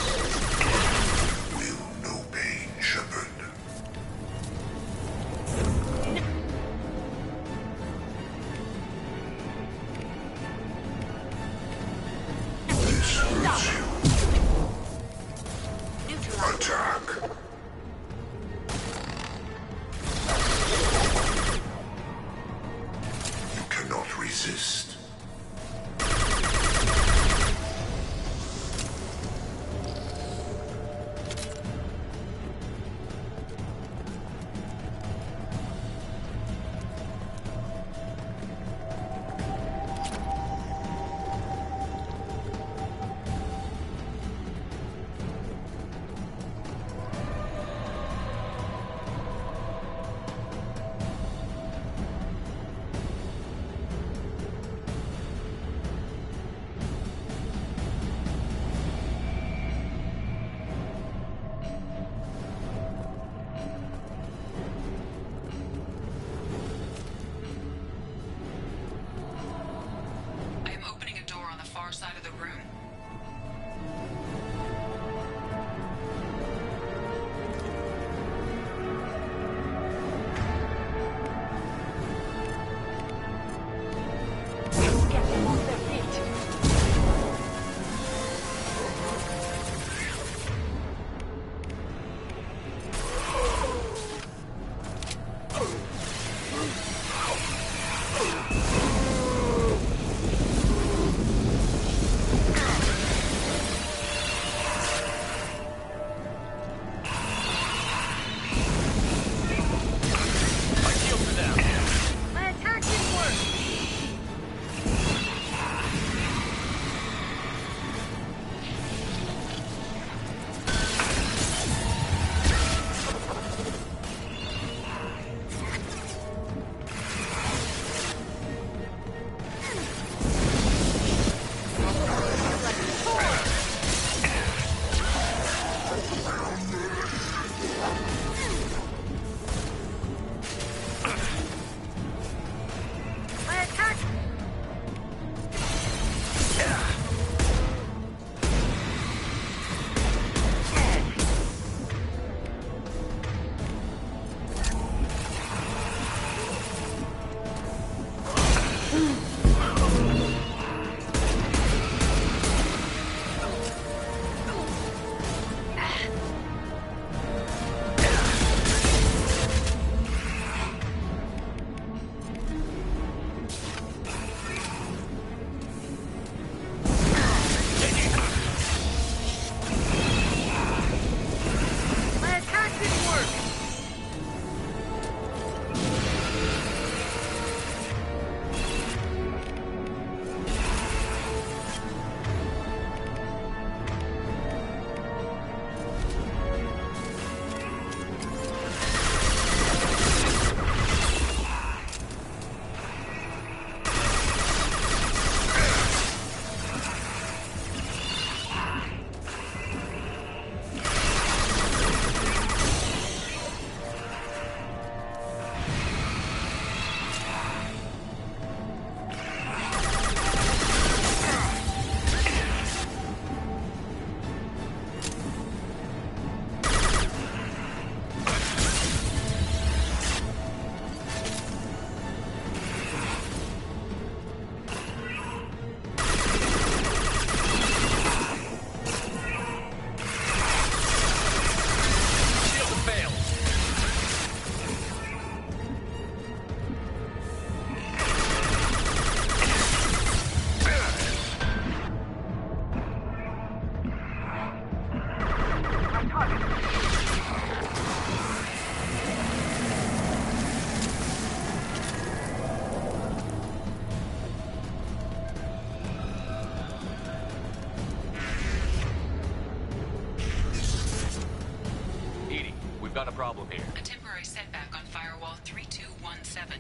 Got a problem here. A temporary setback on Firewall 3217.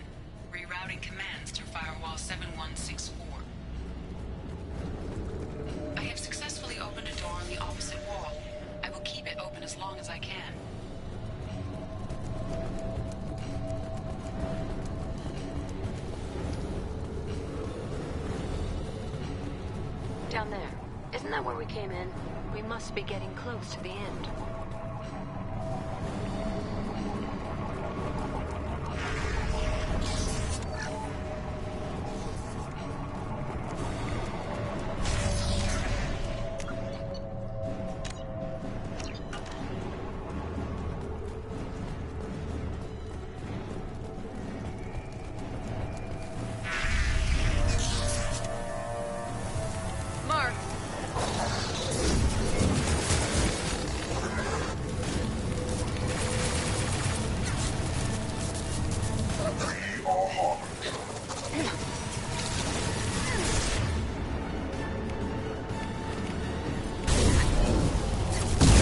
Rerouting commands through Firewall 7164. I have successfully opened a door on the opposite wall. I will keep it open as long as I can. Down there. Isn't that where we came in? We must be getting close to the end. Mark!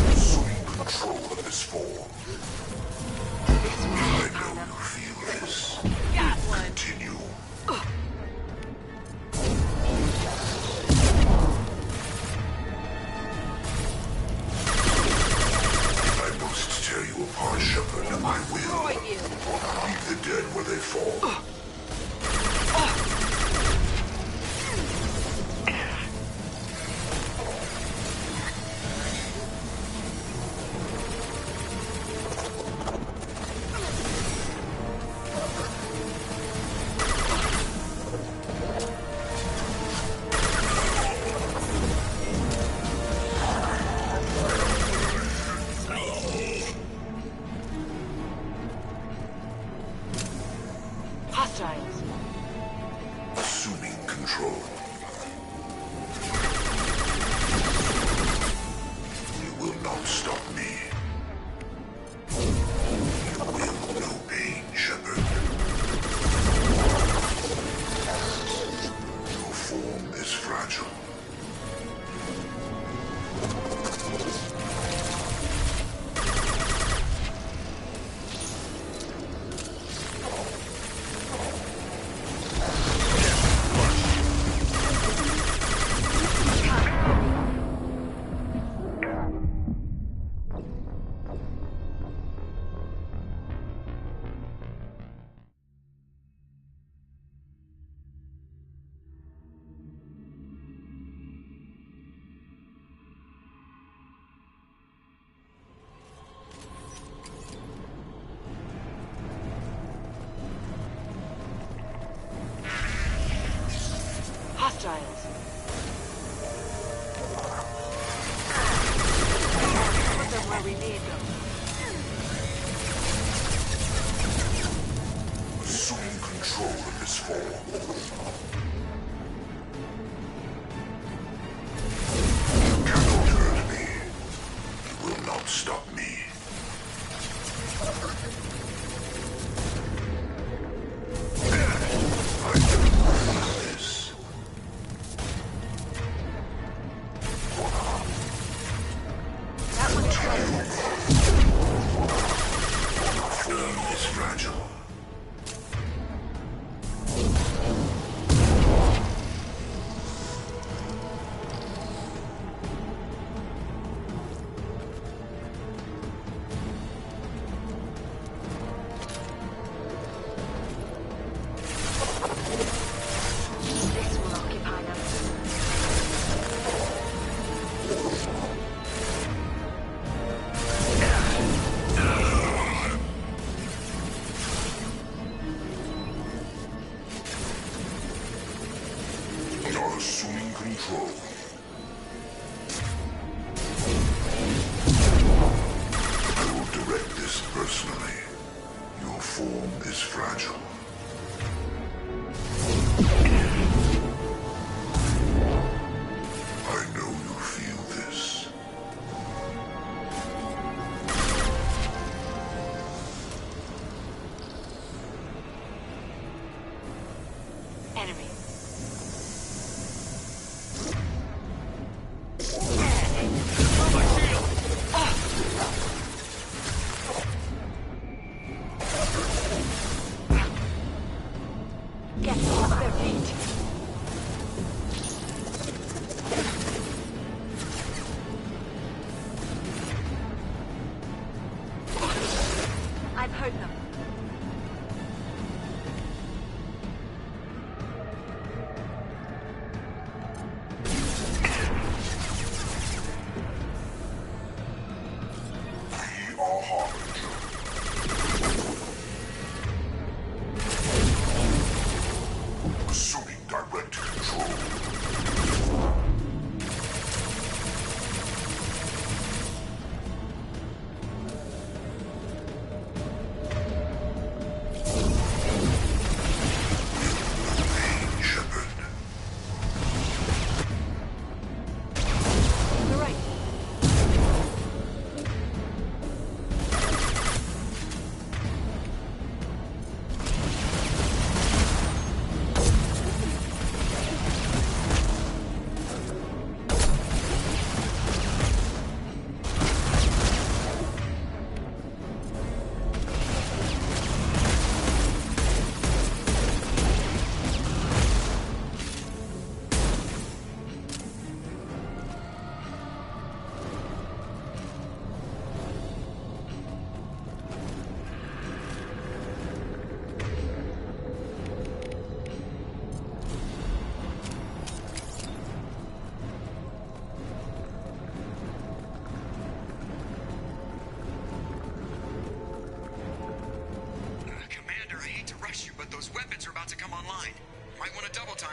Assuming control of this form. I know you feel this. Continue. I must tear you apart, Shepard. I will. Leave the dead where they fall. Hostiles. Assuming control. You will not stop me. You will know pain, Shepard. Your form is fragile. Hostiles. Put them where we need them. Assuming control of this form. You cannot hurt me. You will not stop me. I know this. That was close. Form is fragile. This will occupy them. We are assuming control. I will direct this personally. Your form is fragile. I know you feel this. Enemy.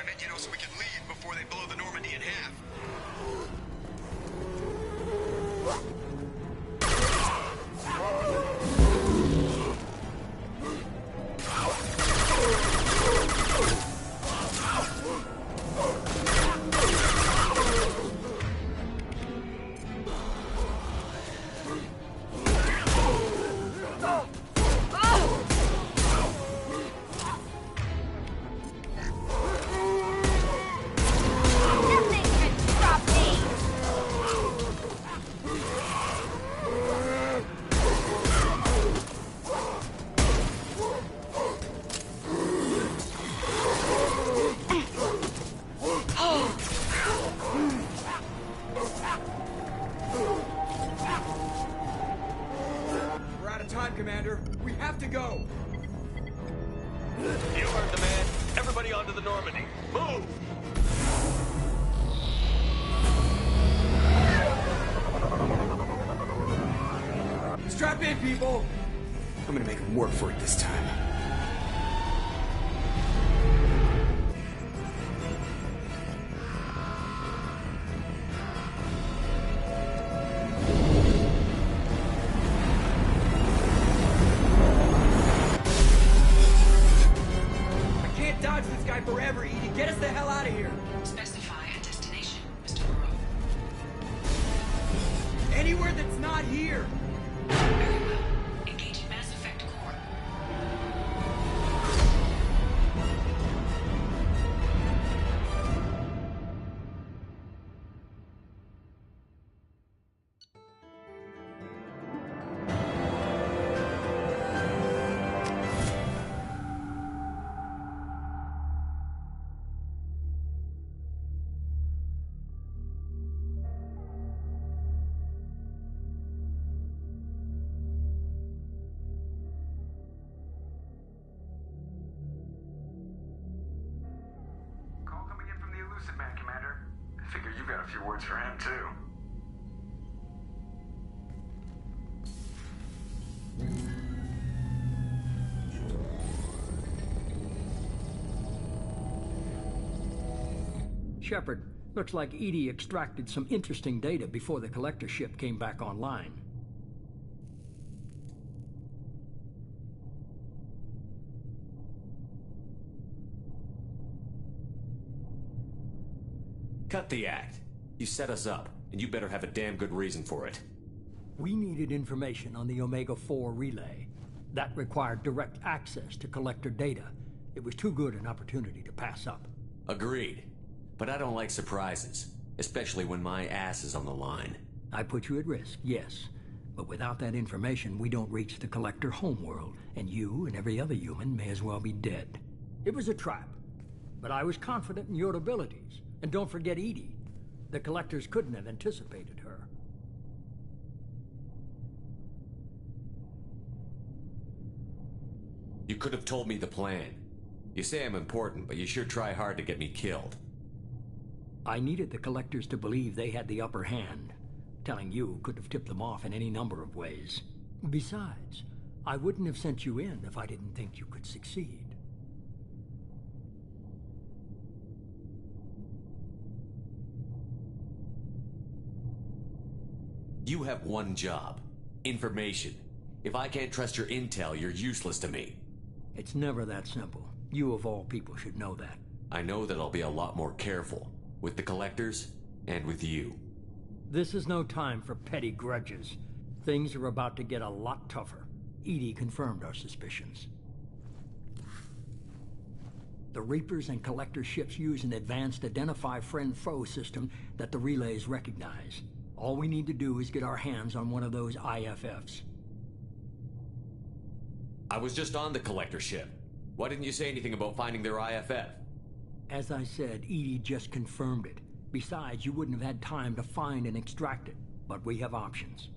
drive it, so we can leave before they blow the Normandy in half. Commander. We have to go. You heard the man. Everybody onto the Normandy. Move! Strap in, people. I'm gonna make them work for it this time. Forever, Edie. Get us the hell out of here. Specify a destination, Mr. Moreau. Anywhere that's not here. Very well. Engaging Mass Effect core. Man, Commander. I figure you got a few words for him, too. Shepard, looks like EDI extracted some interesting data before the collector ship came back online. Cut the act. You set us up, and you better have a damn good reason for it. We needed information on the Omega-4 relay. That required direct access to collector data. It was too good an opportunity to pass up. Agreed. But I don't like surprises, especially when my ass is on the line. I put you at risk, yes. But without that information, we don't reach the collector homeworld, and you and every other human may as well be dead. It was a trap, but I was confident in your abilities. And don't forget EDI. The collectors couldn't have anticipated her. You could have told me the plan. You say I'm important, but you sure try hard to get me killed. I needed the collectors to believe they had the upper hand. Telling you could have tipped them off in any number of ways. Besides, I wouldn't have sent you in if I didn't think you could succeed. You have one job. Information. If I can't trust your intel, you're useless to me. It's never that simple. You of all people should know that. I know that I'll be a lot more careful. With the collectors, and with you. This is no time for petty grudges. Things are about to get a lot tougher. EDI confirmed our suspicions. The Reapers and Collector ships use an advanced Identify Friend-Foe system that the relays recognize. All we need to do is get our hands on one of those IFFs. I was just on the Collector ship. Why didn't you say anything about finding their IFF? As I said, EDI just confirmed it. Besides, you wouldn't have had time to find and extract it. But we have options.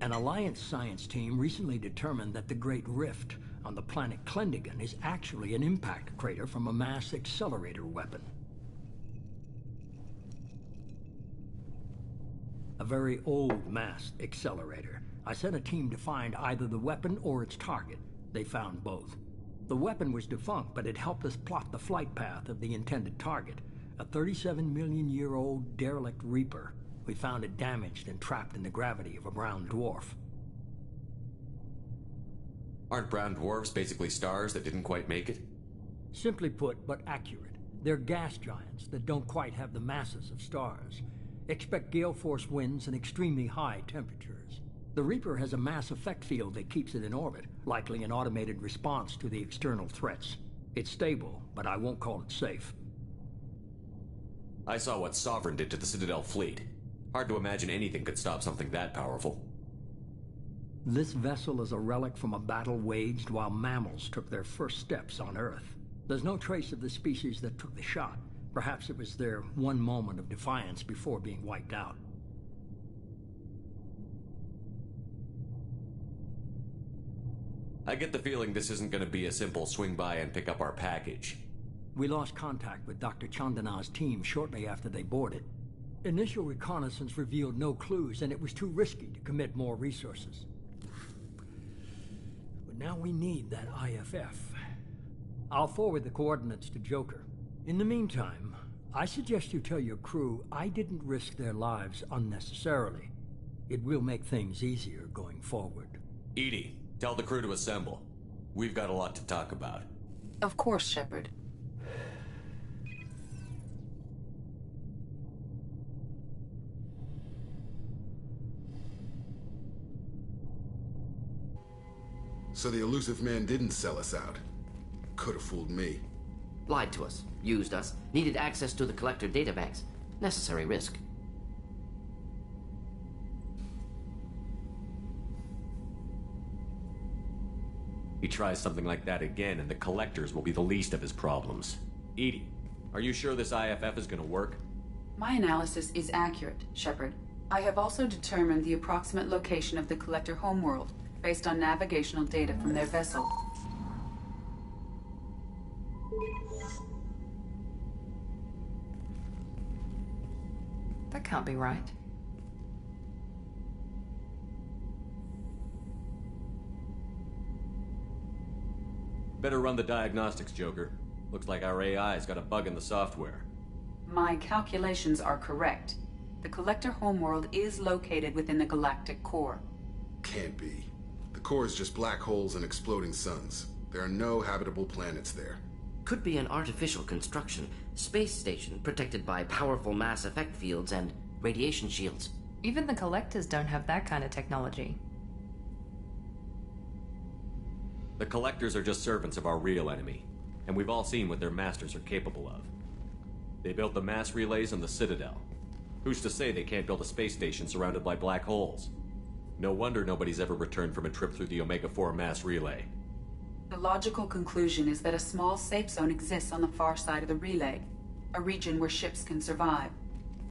An Alliance science team recently determined that the Great Rift on the planet Klendagon is actually an impact crater from a mass accelerator weapon. A very old mass accelerator. I sent a team to find either the weapon or its target. They found both. The weapon was defunct, but it helped us plot the flight path of the intended target, a 37-million-year-old derelict Reaper. We found it damaged and trapped in the gravity of a brown dwarf. Aren't brown dwarfs basically stars that didn't quite make it? Simply put, but accurate. They're gas giants that don't quite have the masses of stars. Expect gale force winds and extremely high temperatures. The Reaper has a mass effect field that keeps it in orbit, likely an automated response to the external threats. It's stable, but I won't call it safe. I saw what Sovereign did to the Citadel fleet. Hard to imagine anything could stop something that powerful. This vessel is a relic from a battle waged while mammals took their first steps on Earth. There's no trace of the species that took the shot. Perhaps it was their one moment of defiance before being wiped out. I get the feeling this isn't going to be a simple swing by and pick up our package. We lost contact with Dr. Chandana's team shortly after they boarded. Initial reconnaissance revealed no clues, and it was too risky to commit more resources. But now we need that IFF. I'll forward the coordinates to Joker. In the meantime, I suggest you tell your crew I didn't risk their lives unnecessarily. It will make things easier going forward. EDI, tell the crew to assemble. We've got a lot to talk about. Of course, Shepard. So the elusive man didn't sell us out. Could have fooled me. Lied to us, used us, needed access to the Collector databanks. Necessary risk. He tries something like that again, and the Collectors will be the least of his problems. EDI, are you sure this IFF is gonna work? My analysis is accurate, Shepard. I have also determined the approximate location of the Collector homeworld, based on navigational data from their vessel. That can't be right. Better run the diagnostics, Joker. Looks like our AI's got a bug in the software. My calculations are correct. The Collector homeworld is located within the galactic core. Can't be. The core is just black holes and exploding suns. There are no habitable planets there. Could be an artificial construction, space station protected by powerful mass effect fields and radiation shields. Even the Collectors don't have that kind of technology. The Collectors are just servants of our real enemy, and we've all seen what their masters are capable of. They built the mass relays on the Citadel. Who's to say they can't build a space station surrounded by black holes? No wonder nobody's ever returned from a trip through the Omega-4 mass relay. The logical conclusion is that a small safe zone exists on the far side of the relay, a region where ships can survive.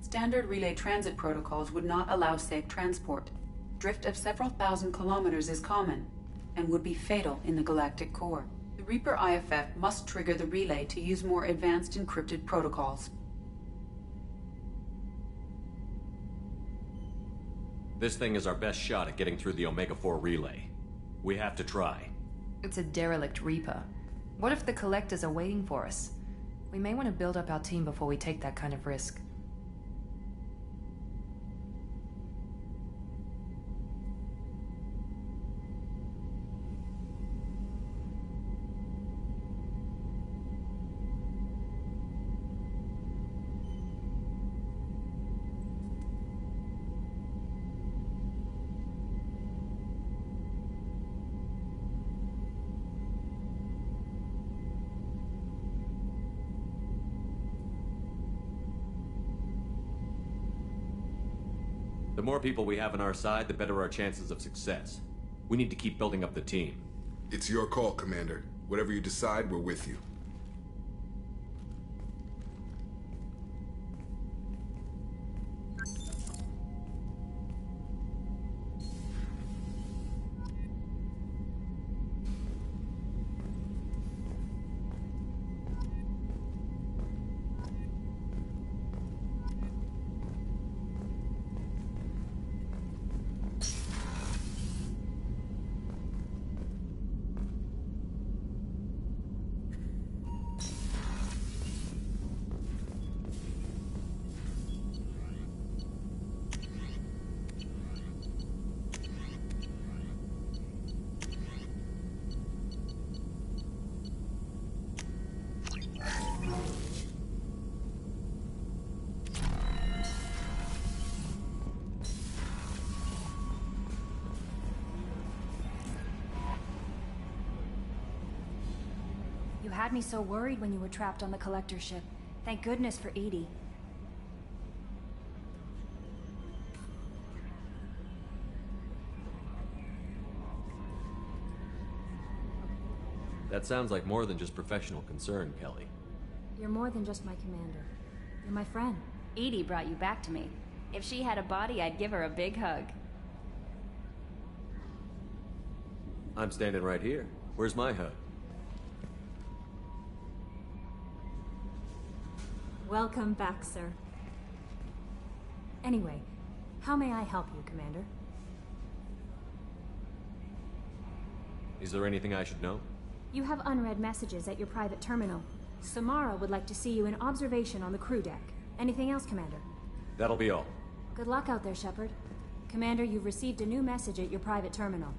Standard relay transit protocols would not allow safe transport. Drift of several thousand kilometers is common, and would be fatal in the galactic core. The Reaper IFF must trigger the relay to use more advanced encrypted protocols. This thing is our best shot at getting through the Omega-4 relay. We have to try. It's a derelict Reaper. What if the Collectors are waiting for us? We may want to build up our team before we take that kind of risk. The more people we have on our side, the better our chances of success. We need to keep building up the team. It's your call, Commander. Whatever you decide, we're with you. had me so worried when you were trapped on the Collector ship. Thank goodness for EDI. That sounds like more than just professional concern, Kelly. You're more than just my commander. You're my friend. EDI brought you back to me. If she had a body, I'd give her a big hug. I'm standing right here. Where's my hug? Welcome back, sir. Anyway, how may I help you, Commander? Is there anything I should know? You have unread messages at your private terminal. Samara would like to see you in observation on the crew deck. Anything else, Commander? That'll be all. Good luck out there, Shepard. Commander, you've received a new message at your private terminal.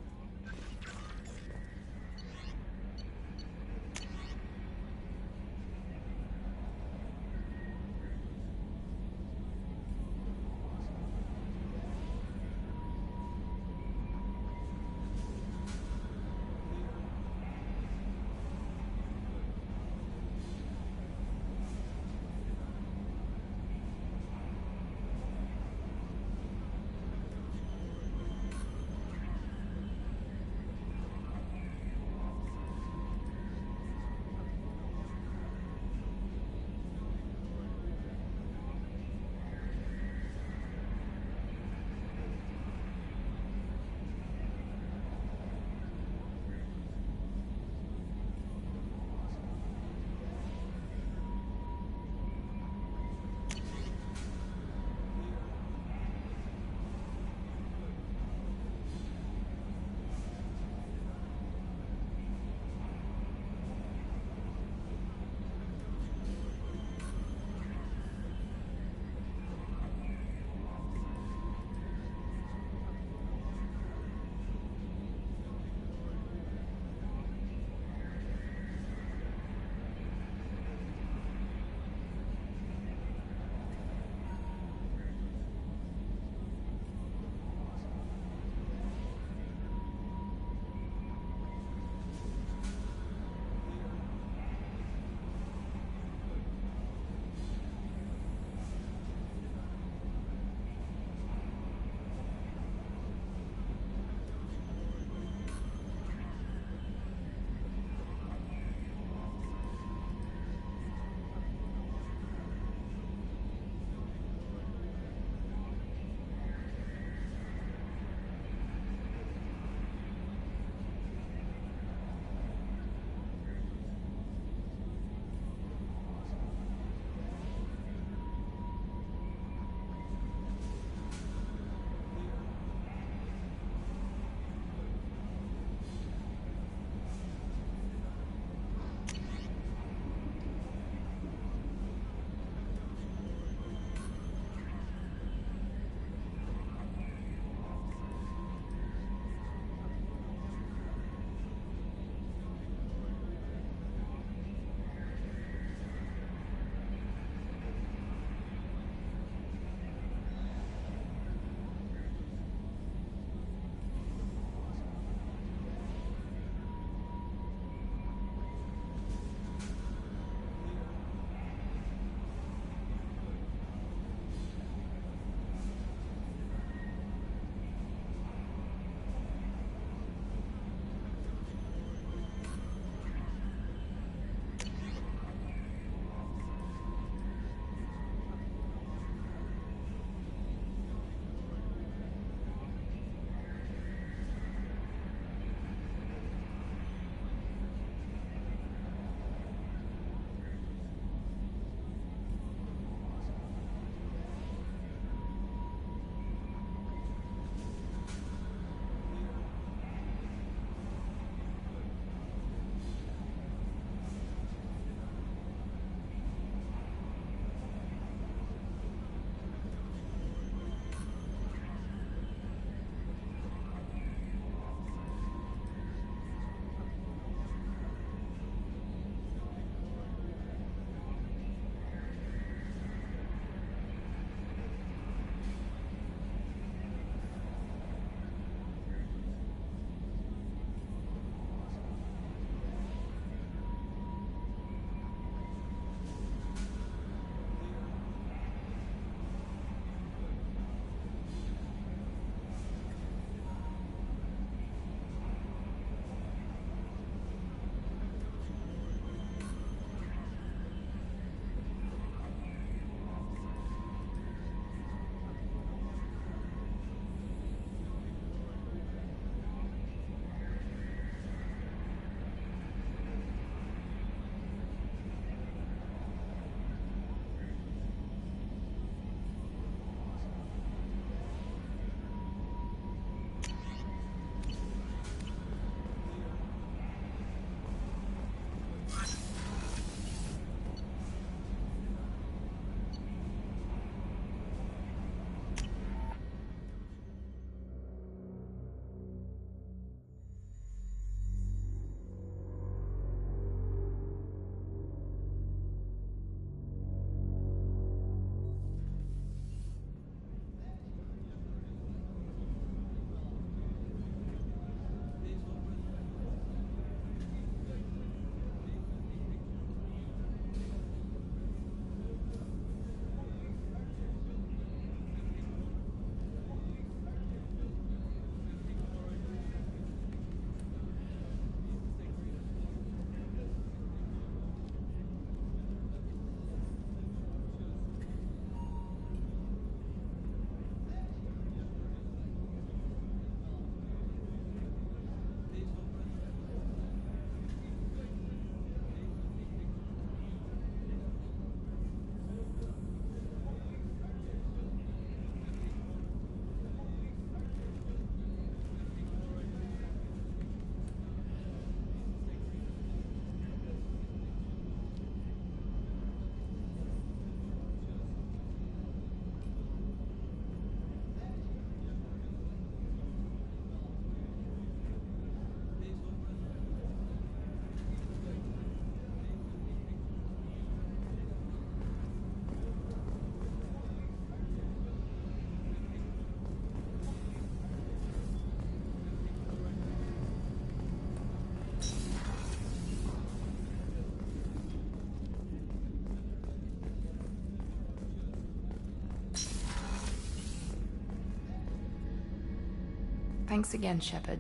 Thanks again, Shepard.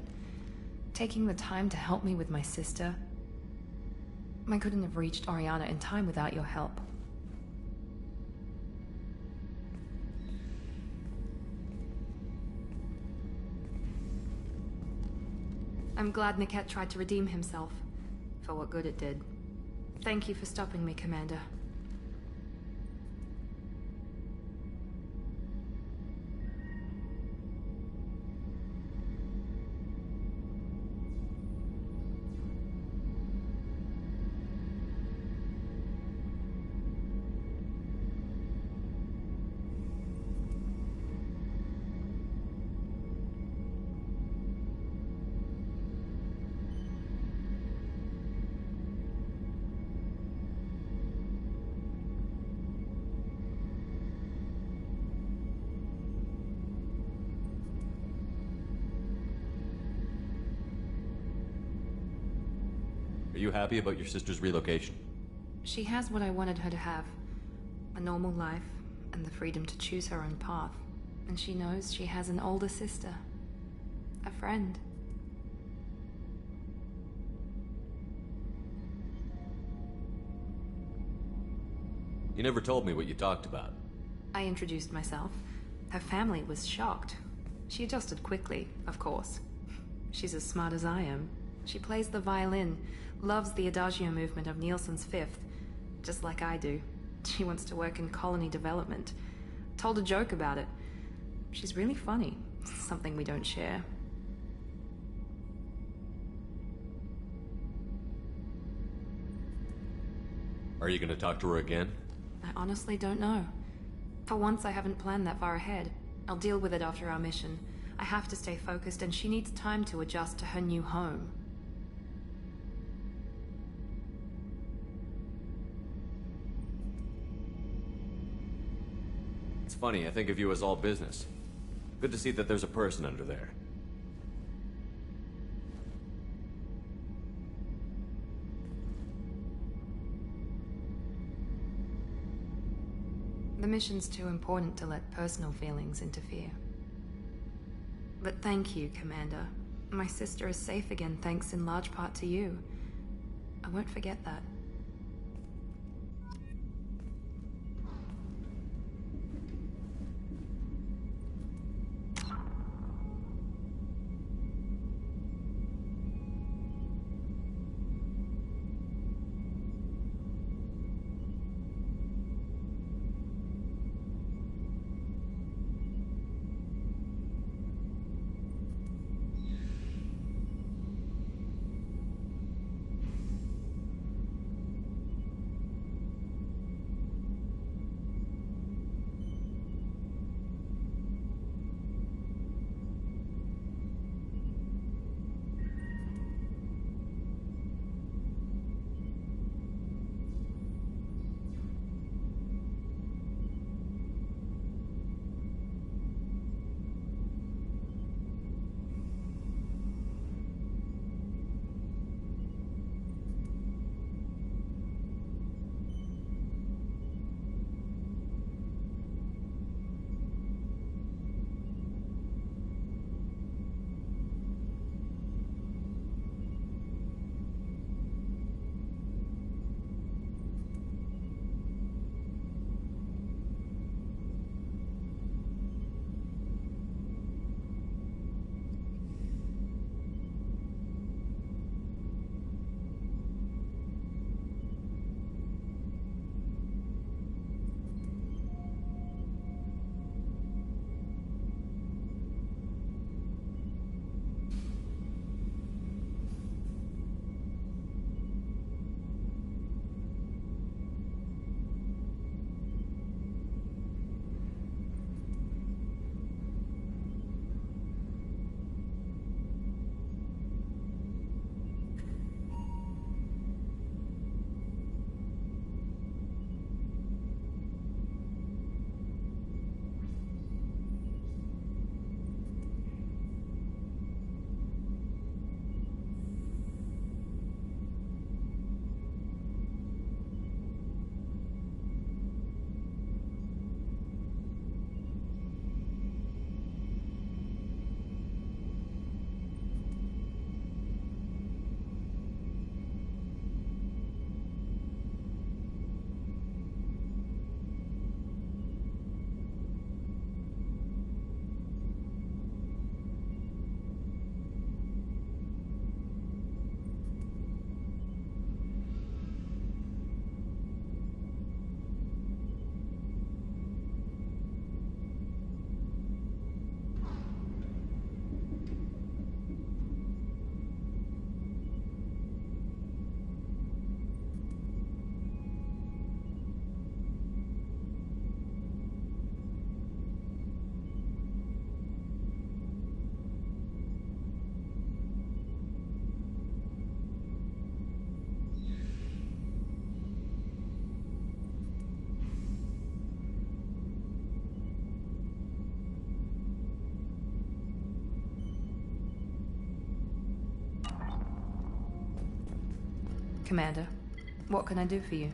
Taking the time to help me with my sister. I couldn't have reached Oriana in time without your help. I'm glad Niket tried to redeem himself, for what good it did. Thank you for stopping me, Commander. Are you happy about your sister's relocation? She has what I wanted her to have. A normal life, and the freedom to choose her own path. And she knows she has an older sister. A friend. You never told me what you talked about. I introduced myself. Her family was shocked. She adjusted quickly, of course. She's as smart as I am. She plays the violin, loves the Adagio movement of Nielsen's Fifth, just like I do. She wants to work in colony development. Told a joke about it. She's really funny, something we don't share. Are you going to talk to her again? I honestly don't know. For once, I haven't planned that far ahead. I'll deal with it after our mission. I have to stay focused, and she needs time to adjust to her new home. It's funny, I think of you as all business. Good to see that there's a person under there. The mission's too important to let personal feelings interfere. But thank you, Commander. My sister is safe again thanks in large part to you. I won't forget that. Commander, what can I do for you?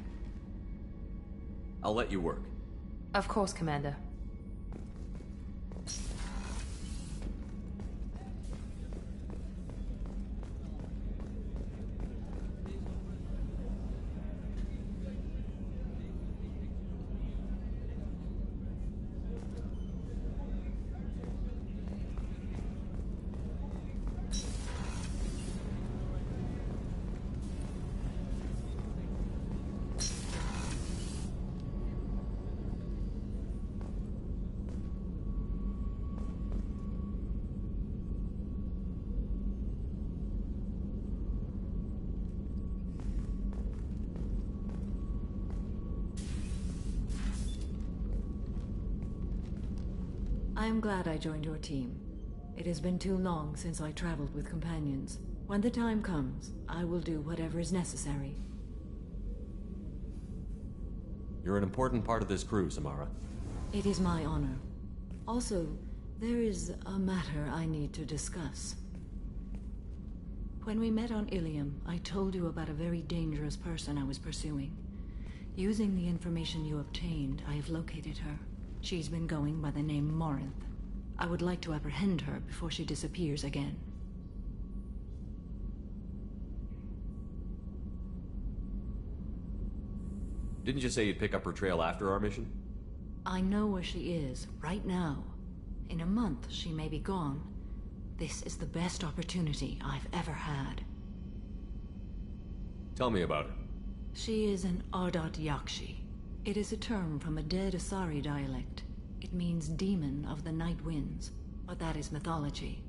I'll let you work. Of course, Commander. I am glad I joined your team. It has been too long since I traveled with companions. When the time comes, I will do whatever is necessary. You're an important part of this crew, Samara. It is my honor. Also, there is a matter I need to discuss. When we met on Ilium, I told you about a very dangerous person I was pursuing. Using the information you obtained, I have located her. She's been going by the name Morinth. I would like to apprehend her before she disappears again. Didn't you say you'd pick up her trail after our mission? I know where she is, right now. In a month, she may be gone. This is the best opportunity I've ever had. Tell me about her. She is an Ardat Yakshi. It is a term from a dead Asari dialect. It means demon of the night winds, but that is mythology.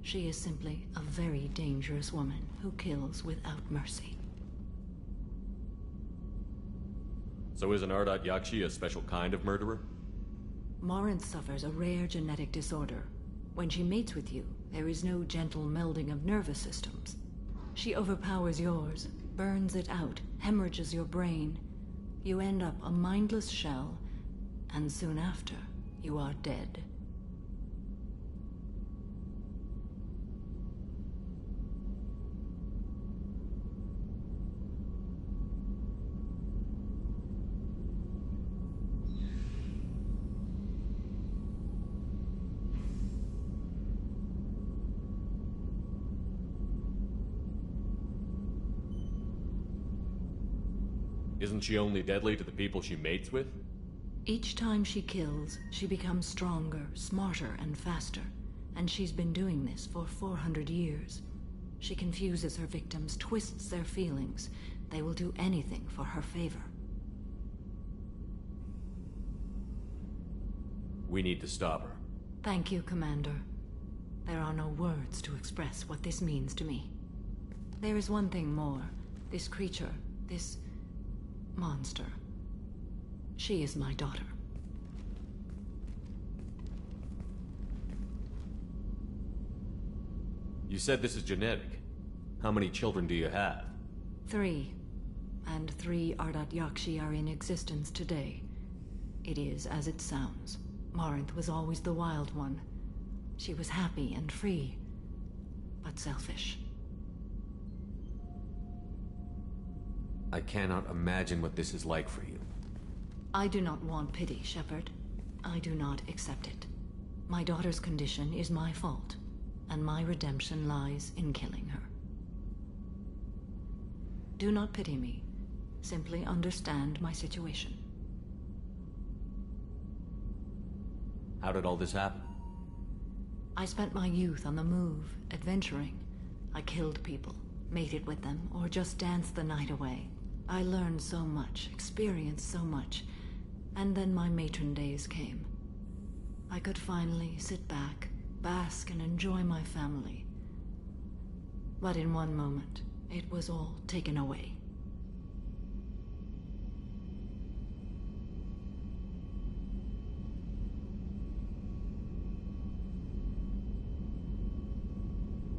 She is simply a very dangerous woman who kills without mercy. So is an Ardat Yakshi a special kind of murderer? Morinth suffers a rare genetic disorder. When she mates with you, there is no gentle melding of nervous systems. She overpowers yours, burns it out, hemorrhages your brain. You end up a mindless shell, and soon after, you are dead. Isn't she only deadly to the people she mates with? Each time she kills, she becomes stronger, smarter, and faster. And she's been doing this for 400 years. She confuses her victims, twists their feelings. They will do anything for her favor. We need to stop her. Thank you, Commander. There are no words to express what this means to me. There is one thing more. This creature, this monster. She is my daughter. You said this is genetic. How many children do you have? 3. And 3 Ardat Yakshi are in existence today. It is as it sounds. Morinth was always the wild one. She was happy and free, but selfish. I cannot imagine what this is like for you. I do not want pity, Shepard. I do not accept it. My daughter's condition is my fault, and my redemption lies in killing her. Do not pity me. Simply understand my situation. How did all this happen? I spent my youth on the move, adventuring. I killed people, mated with them, or just danced the night away. I learned so much, experienced so much, and then my matron days came. I could finally sit back, bask, and enjoy my family. But in one moment, it was all taken away.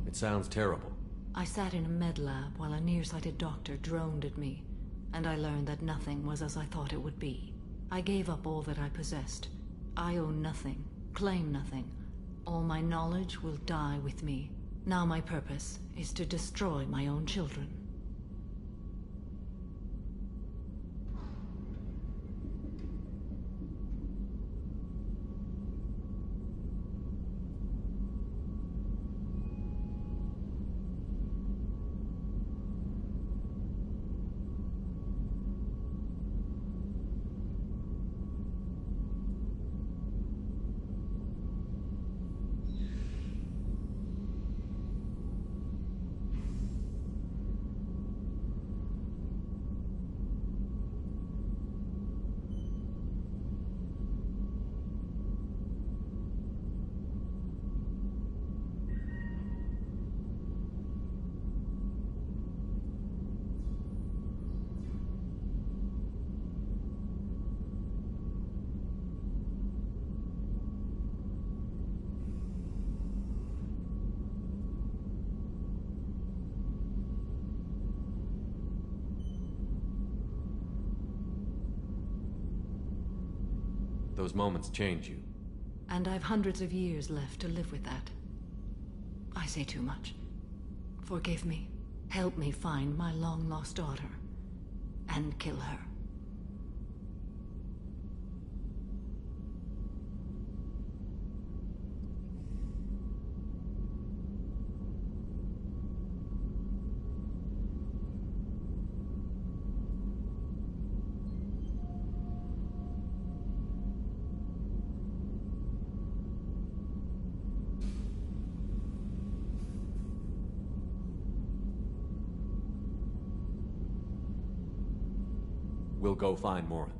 It sounds terrible. I sat in a med lab while a nearsighted doctor droned at me, and I learned that nothing was as I thought it would be. I gave up all that I possessed. I own nothing, claim nothing. All my knowledge will die with me. Now my purpose is to destroy my own children. Those moments change you. And I've hundreds of years left to live with that. I say too much. Forgive me. Help me find my long-lost daughter. And kill her. We'll go find Morinth.